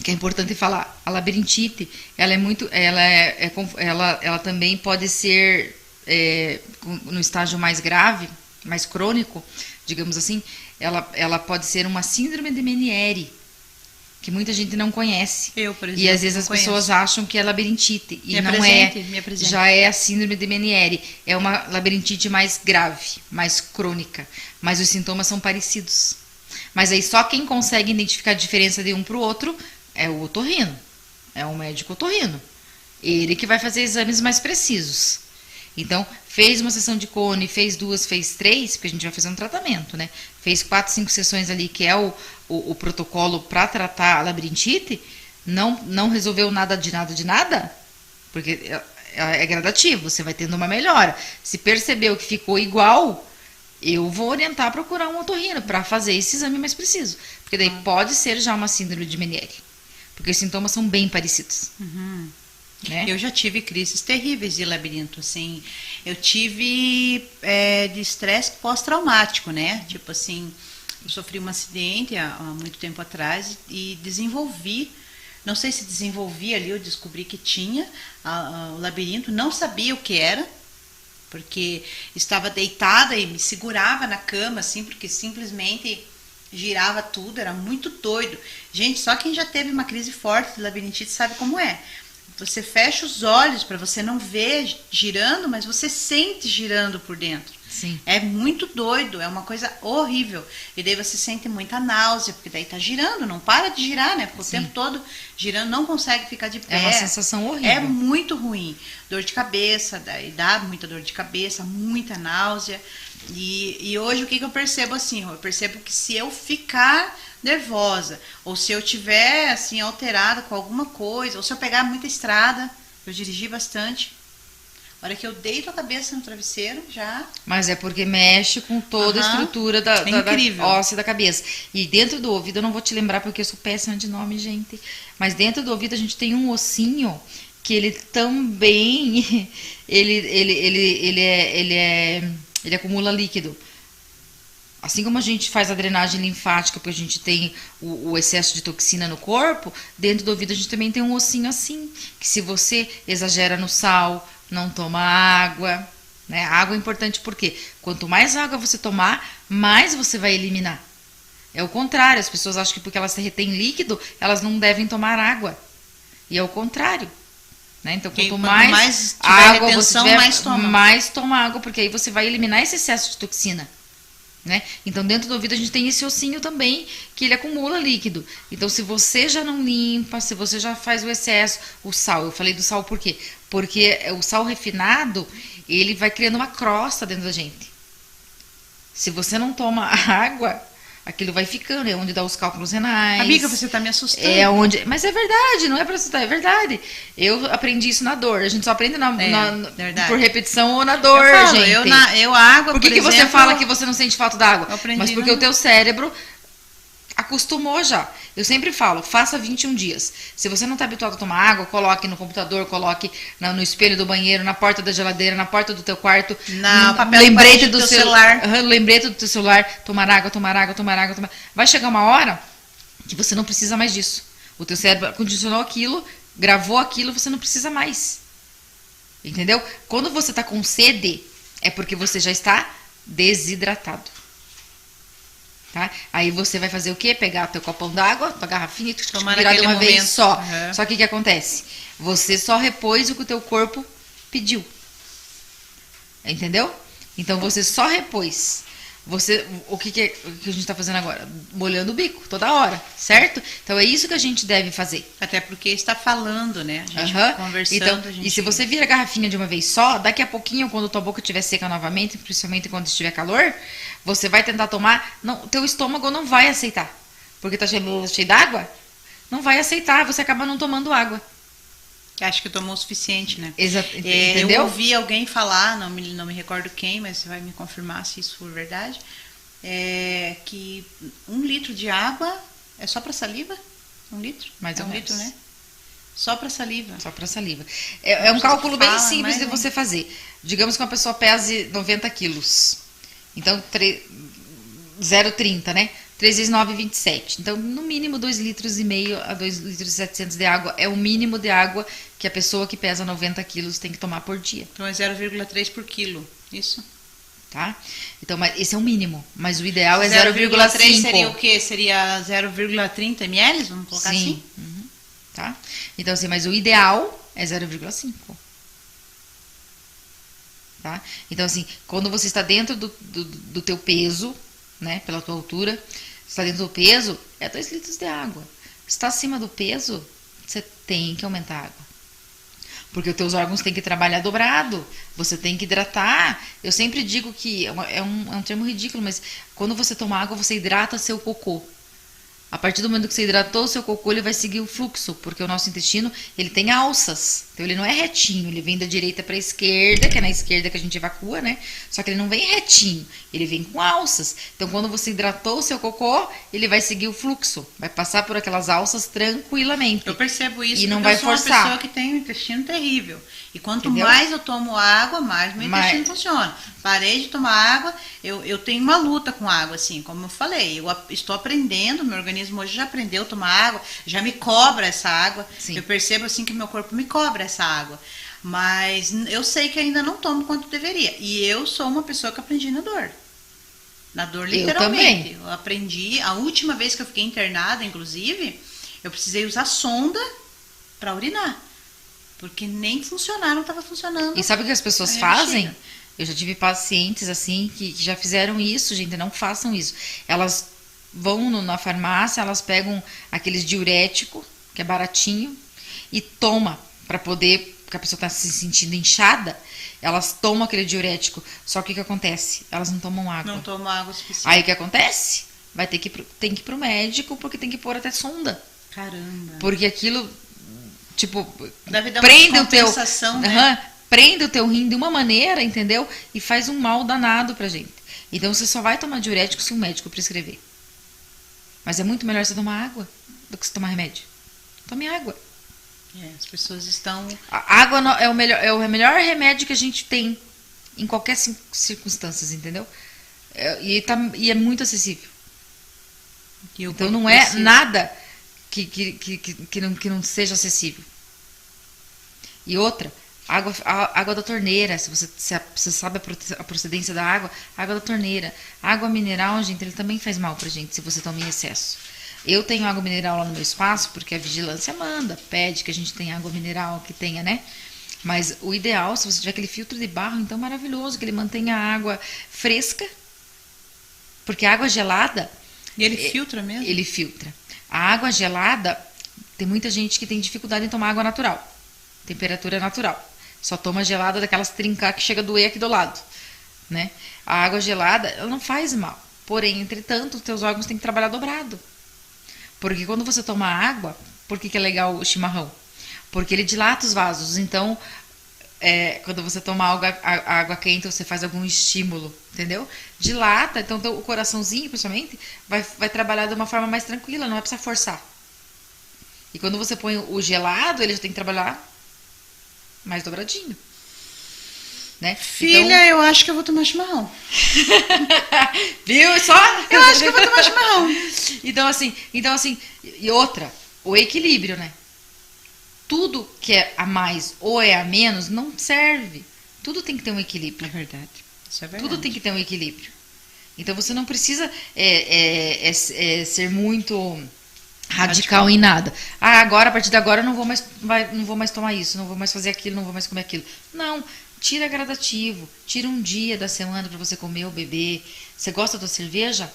que é importante falar, a labirintite, ela também pode ser no estágio mais grave, mais crônico, digamos assim, ela pode ser uma síndrome de Meniere, que muita gente não conhece. Eu, por exemplo, e às vezes não as pessoas acham que é labirintite. E Me não apresente, é. me apresente. Já é a síndrome de Meniere. É uma labirintite mais grave, mais crônica. Mas os sintomas são parecidos. Mas aí só quem consegue identificar a diferença de um para o outro é o otorrino. É o médico otorrino. Ele que vai fazer exames mais precisos. Então, fez uma sessão de cone, fez 2, fez 3, porque a gente vai fazer um tratamento, né? Fez 4, 5 sessões ali, que é o protocolo para tratar a labirintite, não resolveu nada, porque é gradativo, você vai tendo uma melhora. Se percebeu que ficou igual, eu vou orientar a procurar um otorrino para fazer esse exame mais preciso. Porque daí pode ser já uma síndrome de Meniere, porque os sintomas são bem parecidos. Né? Eu já tive crises terríveis de labirinto, assim. Eu tive de estresse pós-traumático, né? Tipo assim, eu sofri um acidente há muito tempo atrás e desenvolvi, não sei se desenvolvi ali, eu descobri que tinha o labirinto, não sabia o que era, porque estava deitada e me segurava na cama, assim, porque simplesmente girava tudo, era muito doido. Gente, só quem já teve uma crise forte de labirintite sabe como é. Você fecha os olhos para você não ver girando, mas você sente girando por dentro. Sim. É muito doido, é uma coisa horrível. E daí você sente muita náusea, porque daí tá girando, não para de girar, né? Fica o tempo todo girando, não consegue ficar de pé. É uma sensação horrível. É muito ruim. Dor de cabeça, daí dá muita dor de cabeça, muita náusea. E hoje o que eu percebo assim? Eu percebo que se eu ficar nervosa, ou se eu tiver assim alterada com alguma coisa, ou se eu pegar muita estrada, eu dirigi bastante. A hora que eu deito a cabeça no travesseiro, já... Mas é porque mexe com toda a estrutura da óssea da cabeça. E dentro do ouvido, eu não vou te lembrar porque eu sou péssima de nome, gente. Mas dentro do ouvido a gente tem um ossinho que ele também... ele acumula líquido. Assim como a gente faz a drenagem linfática, porque a gente tem o excesso de toxina no corpo, dentro do ouvido a gente também tem um ossinho assim, que se você exagera no sal, não toma água, né? A água é importante porque quanto mais água você tomar, mais você vai eliminar. É o contrário, as pessoas acham que porque elas retêm líquido, elas não devem tomar água. E é o contrário. Né? Então, quanto mais água você tiver, mais toma água, porque aí você vai eliminar esse excesso de toxina. Né? Então, dentro do ouvido a gente tem esse ossinho também, que ele acumula líquido. Então, se você já não limpa, se você já faz o excesso, o sal, eu falei do sal por quê? Porque o sal refinado, ele vai criando uma crosta dentro da gente. Se você não toma água, aquilo vai ficando, é onde dá os cálculos renais. Amiga, você tá me assustando. É onde... Mas é verdade, não é pra assustar, é verdade. Eu aprendi isso na dor. A gente só aprende por repetição ou na dor, gente. Eu água, por que você fala que você não sente falta da água? Mas porque o teu cérebro acostumou já. Eu sempre falo, faça 21 dias. Se você não está habituado a tomar água, coloque no computador, coloque no espelho do banheiro, na porta da geladeira, na porta do teu quarto, no papel lembrete do teu celular. Lembrete do teu celular, tomar água, tomar água, tomar água, tomar... Vai chegar uma hora que você não precisa mais disso. O teu cérebro condicionou aquilo, gravou aquilo, você não precisa mais. Entendeu? Quando você está com sede, é porque você já está desidratado. Tá? Aí você vai fazer o quê? Pegar teu copão d'água, tua garrafinha e virar de uma vez só. Uhum. Só que o que acontece? Você só repôs o que o teu corpo pediu. Entendeu? Então você só repôs. O que a gente está fazendo agora? Molhando o bico toda hora, certo? Então é isso que a gente deve fazer. Até porque está falando, né? A gente conversando. Então, e se você vira a garrafinha de uma vez só, daqui a pouquinho, quando tua boca estiver seca novamente, principalmente quando estiver calor, você vai tentar tomar, teu estômago não vai aceitar. Porque tá cheio d'água, não vai aceitar, você acaba não tomando água. Acho que tomou o suficiente, né? Entendeu? Eu ouvi alguém falar, não me recordo quem, mas você vai me confirmar se isso for verdade, que 1 litro de água é só para saliva? 1 litro? Mais ou menos. Litro, né? Só para saliva. Só para saliva. É um cálculo bem simples de você fazer. Digamos que uma pessoa pese 90 quilos. Então, 0,30, né? 3 vezes 9, 27. Então, no mínimo 2,5 litros a 2,7 litros de água é o mínimo de água que a pessoa que pesa 90 quilos tem que tomar por dia. Então, é 0,3 por quilo, isso? Tá? Então, mas esse é o mínimo. Mas o ideal é 0,3 seria o quê? Seria 0,30 ml? Vamos colocar assim? Uhum. Tá? Então, assim, mas o ideal é 0,5. Tá? Então, assim, quando você está dentro do teu peso, né, pela tua altura, está dentro do peso, é 2 litros de água. Se está acima do peso, você tem que aumentar a água. Porque os teus órgãos têm que trabalhar dobrado, você tem que hidratar. Eu sempre digo que é um termo ridículo, mas quando você toma água, você hidrata seu cocô. A partir do momento que você hidratou o seu cocô, ele vai seguir o fluxo, porque o nosso intestino, ele tem alças. Então, ele não é retinho, ele vem da direita para a esquerda, que é na esquerda que a gente evacua, né? Só que ele não vem retinho, ele vem com alças. Então, quando você hidratou o seu cocô, ele vai seguir o fluxo, vai passar por aquelas alças tranquilamente. Eu percebo isso, e não vai forçar. Eu sou uma pessoa que tem um intestino terrível. E quanto mais eu tomo água, mais meu intestino funciona. Parei de tomar água, eu tenho uma luta com água, assim, como eu falei. Eu estou aprendendo, meu organismo hoje já aprendeu a tomar água, já me cobra essa água. Sim. Eu percebo, assim, que meu corpo me cobra essa água. Mas eu sei que ainda não tomo quanto deveria. E eu sou uma pessoa que aprendi na dor. Na dor, literalmente. Eu aprendi, a última vez que eu fiquei internada, inclusive, eu precisei usar sonda para urinar. Porque nem funcionar, não estava funcionando. E sabe o que as pessoas fazem? Eu já tive pacientes assim que já fizeram isso, gente, não façam isso. Elas vão na farmácia, elas pegam aqueles diurético, que é baratinho, e toma para poder, porque a pessoa está se sentindo inchada, elas tomam aquele diurético. Só que o que acontece? Elas não tomam água. Não tomam água suficiente. Aí o que acontece? Tem que ir pro médico, porque tem que pôr até sonda. Caramba. Porque aquilo, tipo, deve dar prende uma o teu, compensação, né? prende o teu rim de uma maneira, entendeu? E faz um mal danado pra gente. Então você só vai tomar diurético se um médico prescrever. Mas é muito melhor você tomar água do que você tomar remédio. Tome água. As pessoas estão... A água é o melhor remédio que a gente tem em qualquer circunstâncias, entendeu? E é muito acessível. Então não é nada que não seja acessível. E outra, água da torneira. Se você sabe a procedência da água da torneira. Água mineral, gente, ele também faz mal pra gente se você toma em excesso. Eu tenho água mineral lá no meu espaço, porque a vigilância pede que a gente tenha água mineral, que tenha, né? Mas o ideal, se você tiver aquele filtro de barro, então maravilhoso, que ele mantenha a água fresca, porque a água gelada... E ele filtra mesmo? Ele filtra. A água gelada, tem muita gente que tem dificuldade em tomar água natural, temperatura natural. Só toma gelada daquelas trincar que chega a doer aqui do lado, né? A água gelada, ela não faz mal. Porém, entretanto, os teus órgãos têm que trabalhar dobrado. Porque quando você toma água, por que é legal o chimarrão? Porque ele dilata os vasos. Então, quando você toma água quente, você faz algum estímulo, entendeu? Dilata, então o coraçãozinho, principalmente, vai trabalhar de uma forma mais tranquila, não vai precisar forçar. E quando você põe o gelado, ele já tem que trabalhar mais dobradinho. Né? Filha, então... eu acho que eu vou tomar chimarrão. Viu? Eu acho que eu vou tomar chimarrão. Então assim, e outra, o equilíbrio, né? Tudo que é a mais ou é a menos não serve. Tudo tem que ter um equilíbrio. É verdade. Isso é verdade. Tudo tem que ter um equilíbrio. Então você não precisa ser muito radical em nada. Agora, a partir de agora, eu não vou mais tomar isso, não vou mais fazer aquilo, não vou mais comer aquilo. Não. Tira gradativo, tira um dia da semana para você comer ou beber. Você gosta da cerveja?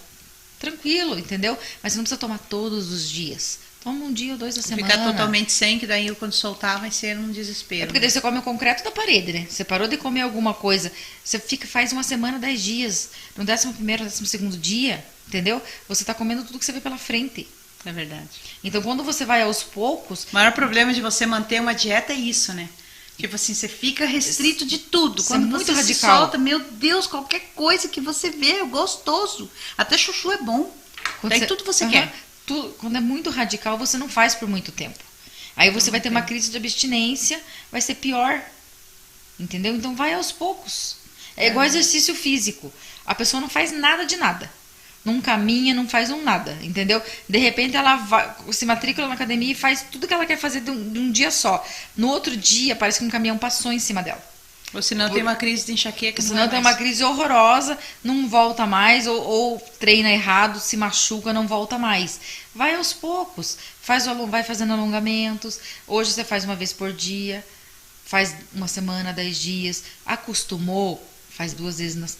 Tranquilo, entendeu? Mas você não precisa tomar todos os dias. Toma um dia ou dois da semana. Ficar totalmente sem, que daí quando soltar vai ser um desespero. É porque daí você come o concreto da parede, né? Você parou de comer alguma coisa, você faz uma semana, 10 dias. No 11º, 12º dia, entendeu? Você tá comendo tudo que você vê pela frente. É verdade. Então quando você vai aos poucos... O maior problema de você manter uma dieta é isso, né? Tipo assim, você fica restrito de tudo. Quando muito você radical. Se solta, meu Deus, qualquer coisa que você vê é gostoso. Até chuchu é bom. Daí tudo você quer. Quando é muito radical, você não faz por muito tempo. Aí você vai ter uma crise de abstinência, vai ser pior. Entendeu? Então vai aos poucos. É igual exercício físico. A pessoa não faz nada de nada. Não caminha, não faz nada, entendeu? De repente ela se matricula na academia e faz tudo que ela quer fazer de um dia só. No outro dia parece que um caminhão passou em cima dela. Ou senão tem uma crise de enxaqueca. Senão tem uma crise horrorosa, não volta mais, ou treina errado, se machuca, não volta mais. Vai aos poucos, vai fazendo alongamentos. Hoje você faz uma vez por dia, faz uma semana, 10 dias. Acostumou, faz 2 vezes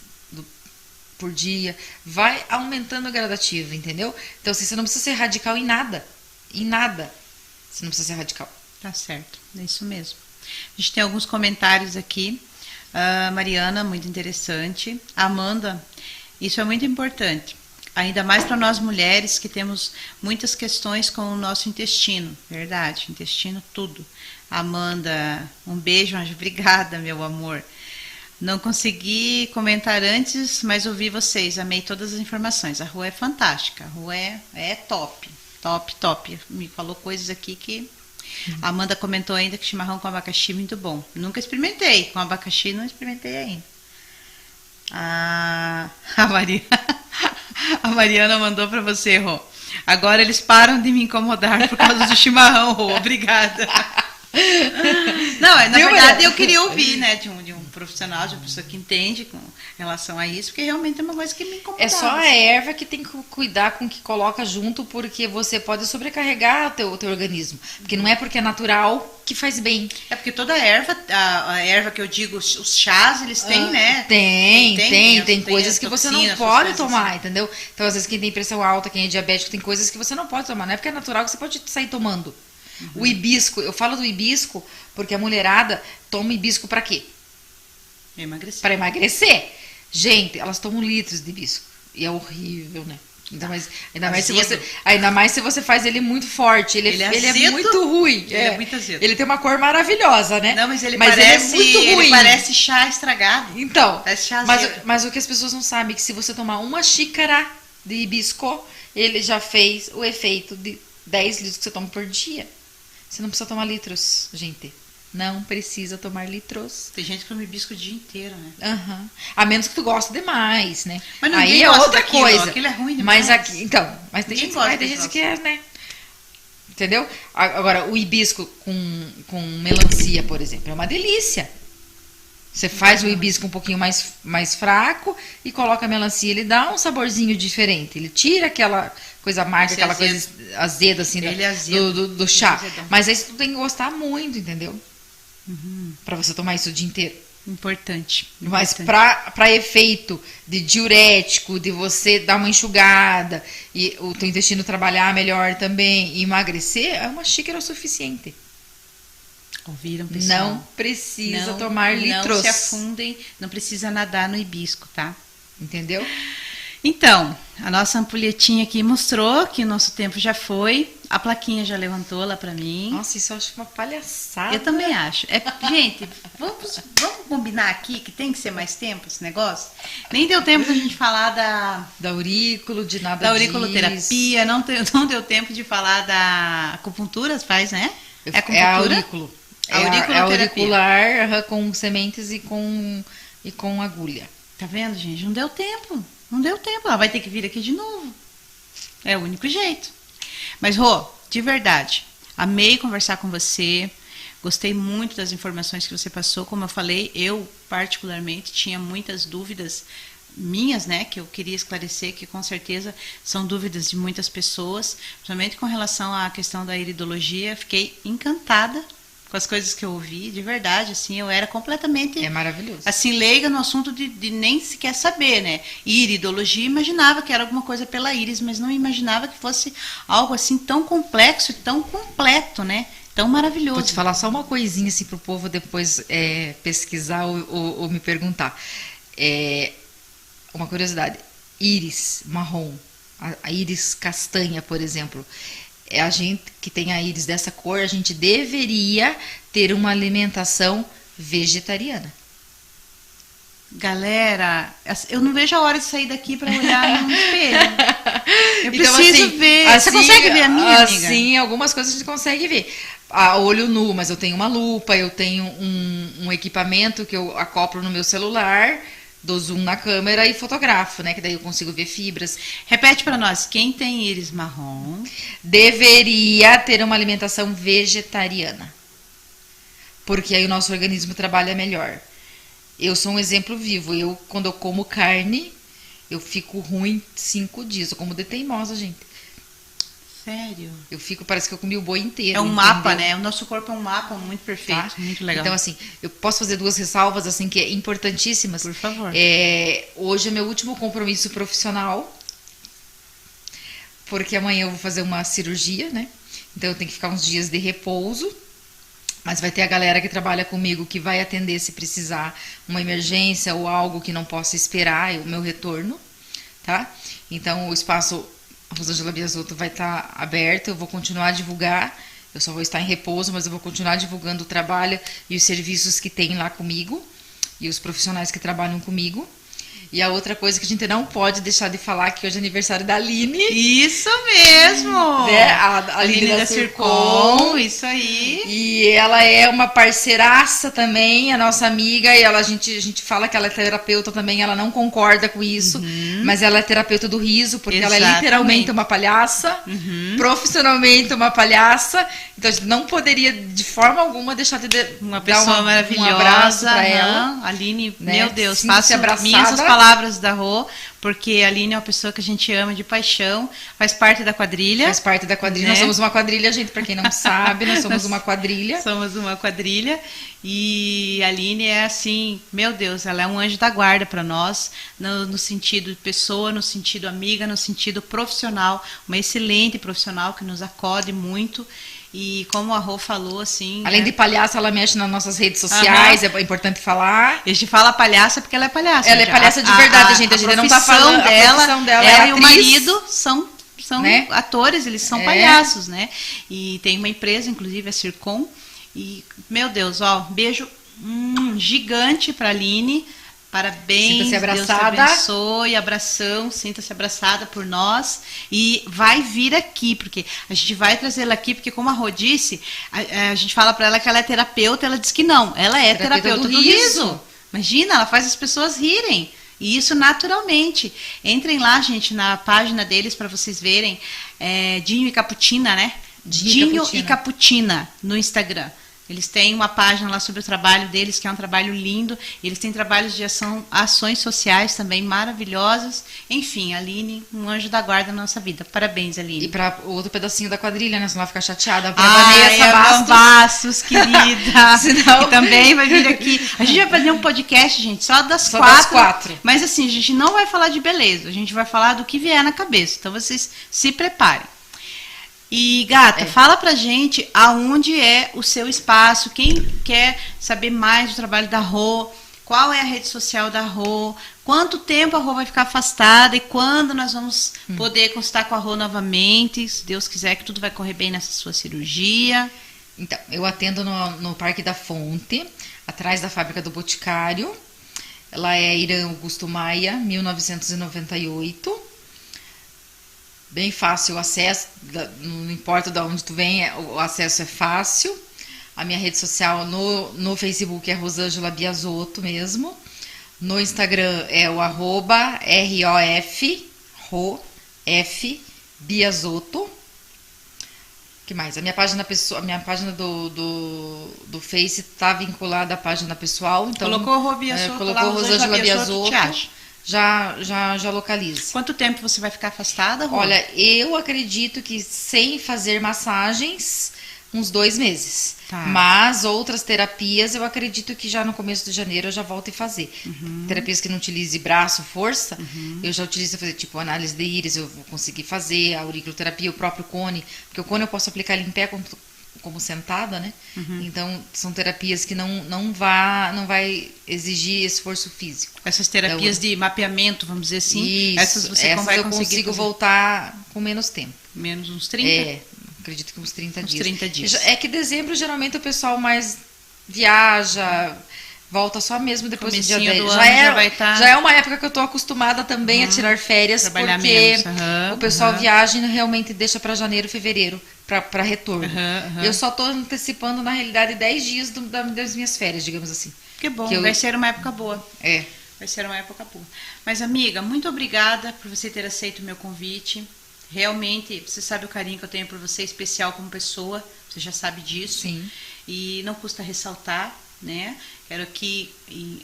por dia, vai aumentando a gradativa, entendeu? Então, assim, você não precisa ser radical em nada. Em nada. Você não precisa ser radical. Tá certo, é isso mesmo. A gente tem alguns comentários aqui. Mariana, muito interessante. Amanda, isso é muito importante. Ainda mais para nós mulheres que temos muitas questões com o nosso intestino. Verdade, intestino, tudo. Amanda, um beijo, obrigada, meu amor. Não consegui comentar antes, mas ouvi vocês. Amei todas as informações. A rua é fantástica. A rua é top. Top, top. Me falou coisas aqui que... A Amanda comentou ainda que chimarrão com abacaxi é muito bom. Nunca experimentei. Com abacaxi não experimentei ainda. A Mariana mandou para você, Rô. Agora eles param de me incomodar por causa do chimarrão, Rô. Obrigada. Não, Não, na Viu, verdade Maria? eu queria ouvir, né, de um profissional, de uma pessoa que entende com relação a isso, porque realmente é uma coisa que me incomoda. É só a erva que tem que cuidar com o que coloca junto, porque você pode sobrecarregar o teu organismo. Porque não é porque é natural que faz bem. É porque toda erva, a erva que eu digo, os chás, eles têm, né? Tem coisas que você não toxinas, pode essas coisas tomar, assim. entendeu? Então, às vezes, quem tem pressão alta, quem é diabético, tem coisas que você não pode tomar. Não é porque é natural que você pode sair tomando. O hibisco, eu falo do hibisco porque a mulherada toma hibisco pra quê? Emagrecer. Para emagrecer. Gente, elas tomam litros de hibisco. E é horrível, né? Ainda mais se você faz ele muito forte. Ele é muito ruim. Ele é muito azedo. Ele tem uma cor maravilhosa, né? Não, mas ele é muito ruim. Ele parece chá estragado. Então, Parece chá azedo. mas o que as pessoas não sabem é que se você tomar uma xícara de hibisco, ele já fez o efeito de 10 litros que você toma por dia. Você não precisa tomar litros, gente. Não precisa tomar litros. Tem gente que toma hibisco o dia inteiro, né? Uhum. A menos que tu goste demais, né? Mas aí ninguém é gosta outra daquilo, coisa. aquilo é ruim demais. Mas tem Ninguém gente, gosta tem desse gente que é, né? Entendeu? Agora, o hibisco com melancia, por exemplo, é uma delícia. Você faz o hibisco um pouquinho mais fraco e coloca a melancia, ele dá um saborzinho diferente. Ele tira aquela coisa amarga, aquela coisa azeda assim do chá. Azedão. Mas aí tu tem que gostar muito, entendeu? Pra você tomar isso o dia inteiro. Importante. Mas para efeito de diurético, de você dar uma enxugada e o teu intestino trabalhar melhor também e emagrecer, é uma xícara o suficiente. Ouviram, pessoal? Não precisa tomar litros. Não se afundem, não precisa nadar no hibisco, tá? Entendeu? Então, a nossa ampulhetinha aqui mostrou que o nosso tempo já foi. A plaquinha já levantou lá pra mim. Nossa, isso eu acho uma palhaçada. Eu também acho. Gente, vamos combinar aqui que tem que ser mais tempo esse negócio? Nem deu tempo da gente falar da aurículo, de nada da auriculoterapia, não deu tempo de falar da acupuntura, faz, né? É acupuntura? Aurículo. É auricular com sementes e com agulha. Tá vendo, gente? Não deu tempo. Não deu tempo. Ela vai ter que vir aqui de novo. É o único jeito. Mas, Rô, de verdade, amei conversar com você. Gostei muito das informações que você passou. Como eu falei, eu particularmente tinha muitas dúvidas minhas, né, que eu queria esclarecer, que com certeza são dúvidas de muitas pessoas, principalmente com relação à questão da iridologia. Fiquei encantada com as coisas que eu ouvi, de verdade, assim, eu era completamente... É maravilhoso. Assim, leiga no assunto de nem sequer saber, né? Iridologia, imaginava que era alguma coisa pela íris, mas não imaginava que fosse algo assim tão complexo e tão completo, né? Tão maravilhoso. Vou te falar só uma coisinha assim pro povo depois pesquisar ou me perguntar. Uma curiosidade. Íris marrom, a íris castanha, por exemplo... A gente que tem a íris dessa cor, a gente deveria ter uma alimentação vegetariana. Galera, eu não vejo a hora de sair daqui para olhar no espelho. Eu então, preciso assim, ver. Assim, você consegue ver a minha, amiga? Sim, algumas coisas a gente consegue ver. A olho nu, mas eu tenho uma lupa, eu tenho um equipamento que eu acoplo no meu celular, dou zoom na câmera e fotografo, né? Que daí eu consigo ver fibras. Repete para nós, quem tem íris marrom deveria ter uma alimentação vegetariana. Porque aí o nosso organismo trabalha melhor. Eu sou um exemplo vivo. Quando eu como carne, eu fico ruim 5 dias. Eu como de teimosa, gente. Sério? Parece que eu comi o boi inteiro. É um mapa, né? O nosso corpo é um mapa muito perfeito, tá? Muito legal. Então, assim, eu posso fazer 2 ressalvas, assim, que é importantíssimas. Por favor. Hoje é meu último compromisso profissional, porque amanhã eu vou fazer uma cirurgia, né? Então, eu tenho que ficar uns dias de repouso, mas vai ter a galera que trabalha comigo que vai atender se precisar uma emergência ou algo que não possa esperar o meu retorno, tá? Então, o espaço... A Rosângela Biasotto vai estar aberto, eu vou continuar a divulgar, eu só vou estar em repouso, mas eu vou continuar divulgando o trabalho e os serviços que tem lá comigo e os profissionais que trabalham comigo. E a outra coisa que a gente não pode deixar de falar, que hoje é aniversário da Aline. Isso mesmo! Né? A Aline da Circon. Isso aí. E ela é uma parceiraça também, a nossa amiga, e a gente fala que ela é terapeuta também, ela não concorda com isso, mas ela é terapeuta do riso, porque ela é Exatamente. literalmente uma palhaça, profissionalmente uma palhaça, então a gente não poderia de forma alguma deixar de Uma dar pessoa um maravilhosa, abraço pra aham. ela. Aline, né? meu Deus, Sinta-se faço abraçada. minhas as palavras da Rô, porque a Aline é uma pessoa que a gente ama de paixão, faz parte da quadrilha. Faz parte da quadrilha. Né? Nós somos uma quadrilha, gente, pra quem não sabe, nós somos uma quadrilha. Somos uma quadrilha e a Aline é assim, meu Deus, ela é um anjo da guarda para nós, no sentido de pessoa, no sentido amiga, no sentido profissional, uma excelente profissional que nos acode muito. E como a Rô falou, assim... Além de palhaça, ela mexe nas nossas redes sociais, é importante falar. A gente fala palhaça porque ela é palhaça. Ela é palhaça de verdade, gente. A gente não tá falando dela, a profissão dela ela é e o atriz, marido são né? atores, eles são palhaços, né? E tem uma empresa, inclusive, a Circom. E, meu Deus, ó, beijo gigante pra Aline. Parabéns, Sinta-se Deus te abraçada. abençoe, abração, sinta-se abraçada por nós e vai vir aqui, porque a gente vai trazê-la aqui, porque como a Rô disse, a gente fala para ela que ela é terapeuta, ela diz que não, ela é terapeuta do riso. Imagina, ela faz as pessoas rirem, e isso naturalmente. Entrem lá, gente, na página deles para vocês verem, Dinho e Caputina, né? Dinho e Caputina no Instagram. Eles têm uma página lá sobre o trabalho deles, que é um trabalho lindo. Eles têm trabalhos de ações sociais também maravilhosas. Enfim, Aline, um anjo da guarda na nossa vida. Parabéns, Aline. E para outro pedacinho da quadrilha, né? Senão ela fica chateada. Vanessa Bastos, querida. Senão... Que também vai vir aqui. A gente vai fazer um podcast, gente, só das quatro. Mas assim, a gente não vai falar de beleza. A gente vai falar do que vier na cabeça. Então vocês se preparem. E, gata, fala pra gente aonde é o seu espaço, quem quer saber mais do trabalho da Rô, qual é a rede social da Rô, quanto tempo a Rô vai ficar afastada e quando nós vamos poder consultar com a Rô novamente, se Deus quiser que tudo vai correr bem nessa sua cirurgia. Então, eu atendo no Parque da Fonte, atrás da fábrica do Boticário. Ela é Irã Augusto Maia, 1998. Bem fácil o acesso, não importa de onde tu vem, o acesso é fácil. A minha rede social no Facebook é Rosângela Biasotto mesmo. No Instagram é o @ROF Biasotto. Que mais? A minha página do Face está vinculada à página pessoal. Então, colocou Rosângela Biasotto. Já localiza. Quanto tempo você vai ficar afastada, Rô? Olha, eu acredito que sem fazer massagens, uns 2 meses. Tá. Mas outras terapias, eu acredito que já no começo de janeiro eu já volto a fazer. Terapias que não utilize braço, força, eu já utilizo fazer, tipo, análise de íris, eu vou conseguir fazer, a auriculoterapia, o próprio cone, porque o cone eu posso aplicar ele em pé como sentada, né? Então, são terapias que não vai exigir esforço físico. Essas terapias de mapeamento, vamos dizer assim, isso, essas você vai eu conseguir consigo fazer. voltar com menos tempo. Menos uns 30? Acredito que uns 30 dias. 30 dias. É que dezembro, geralmente, o pessoal mais viaja, volta só mesmo depois do dia 10. Já é uma época que eu estou acostumada também a tirar férias, trabalhar porque menos. o pessoal viaja e realmente deixa para janeiro, fevereiro, para retorno. Eu só estou antecipando, na realidade, 10 dias das minhas férias, digamos assim. Que bom, vai ser uma época boa. Vai ser uma época boa. Mas, amiga, muito obrigada por você ter aceito o meu convite. Realmente, você sabe o carinho que eu tenho por você, especial como pessoa, você já sabe disso. Sim. E não custa ressaltar, né? Quero aqui,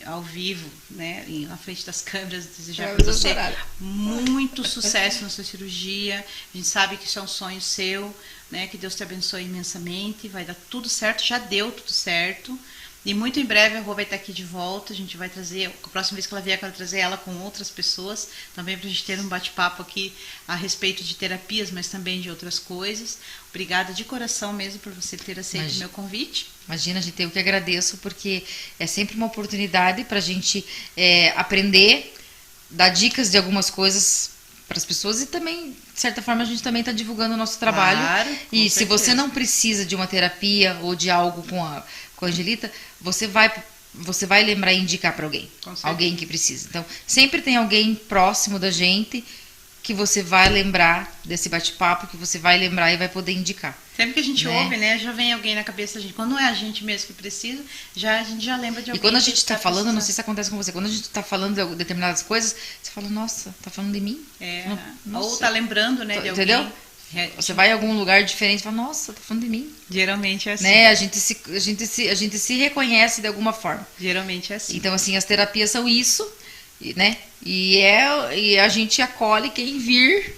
ao vivo, né, na frente das câmeras, desejar para você muito sucesso na sua cirurgia. A gente sabe que isso é um sonho seu, né? Que Deus te abençoe imensamente, vai dar tudo certo, já deu tudo certo. E muito em breve a Rô vai estar aqui de volta. A gente vai trazer, a próxima vez que ela vier, eu quero trazer ela com outras pessoas, também para a gente ter um bate-papo aqui a respeito de terapias, mas também de outras coisas. Obrigada de coração mesmo por você ter aceito o meu convite. Imagina, gente, eu que agradeço, porque é sempre uma oportunidade para a gente aprender, dar dicas de algumas coisas para as pessoas e também, de certa forma, a gente também está divulgando o nosso trabalho. Claro, e se você não precisa de uma terapia ou de algo com a Angelita, você vai lembrar e indicar para alguém que precisa. Então, sempre tem alguém próximo da gente que você vai lembrar desse bate-papo, que você vai lembrar e vai poder indicar. Sempre que a gente né? ouve, né, já vem alguém na cabeça da gente. Quando não é a gente mesmo que precisa, a gente já lembra de alguém. E quando a que gente tá tá falando, não precisando. sei se acontece com você, quando a gente tá falando de determinadas coisas, você fala, nossa, tá falando de mim? Nossa. Ou tá lembrando, né, de alguém. Entendeu? Você vai em algum lugar diferente e fala, nossa, tá falando de mim. Geralmente é assim. Né? A gente se reconhece de alguma forma. Geralmente é assim. Então, assim, as terapias são isso, né? E a gente acolhe quem vir,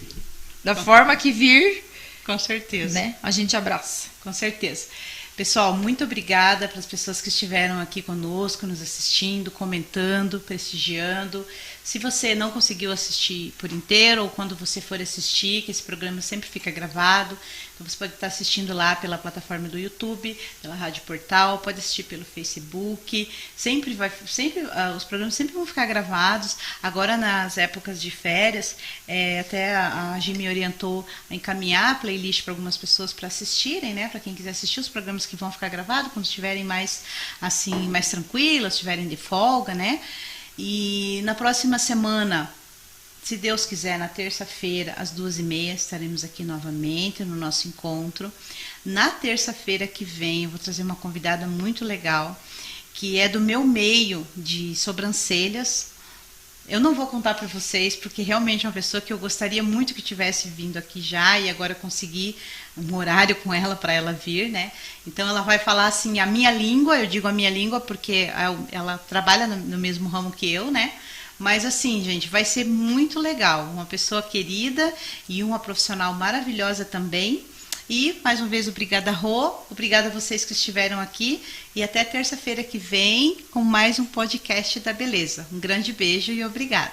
da forma que vir, Com certeza. né? A gente abraça. Com certeza. Pessoal, muito obrigada para as pessoas que estiveram aqui conosco, nos assistindo, comentando, prestigiando. Se você não conseguiu assistir por inteiro, ou quando você for assistir, que esse programa sempre fica gravado, então você pode estar assistindo lá pela plataforma do YouTube, pela Rádio Portal, pode assistir pelo Facebook. Os programas sempre vão ficar gravados. Agora, nas épocas de férias, até a Gi me orientou a encaminhar a playlist para algumas pessoas para assistirem, né? Para quem quiser assistir os programas que vão ficar gravados, quando estiverem mais tranquilas, estiverem de folga, né? E na próxima semana, se Deus quiser, na terça-feira, às 2h30, estaremos aqui novamente no nosso encontro. Na terça-feira que vem, eu vou trazer uma convidada muito legal, que é do meu meio de sobrancelhas. Eu não vou contar para vocês, porque realmente é uma pessoa que eu gostaria muito que tivesse vindo aqui já, e agora eu consegui um horário com ela para ela vir, né? Então ela vai falar assim, a minha língua, eu digo a minha língua porque ela trabalha no mesmo ramo que eu, né? Mas assim, gente, vai ser muito legal. Uma pessoa querida e uma profissional maravilhosa também. E, mais uma vez, obrigada, Rô. Obrigada a vocês que estiveram aqui. E até terça-feira que vem com mais um podcast da Beleza. Um grande beijo e obrigada.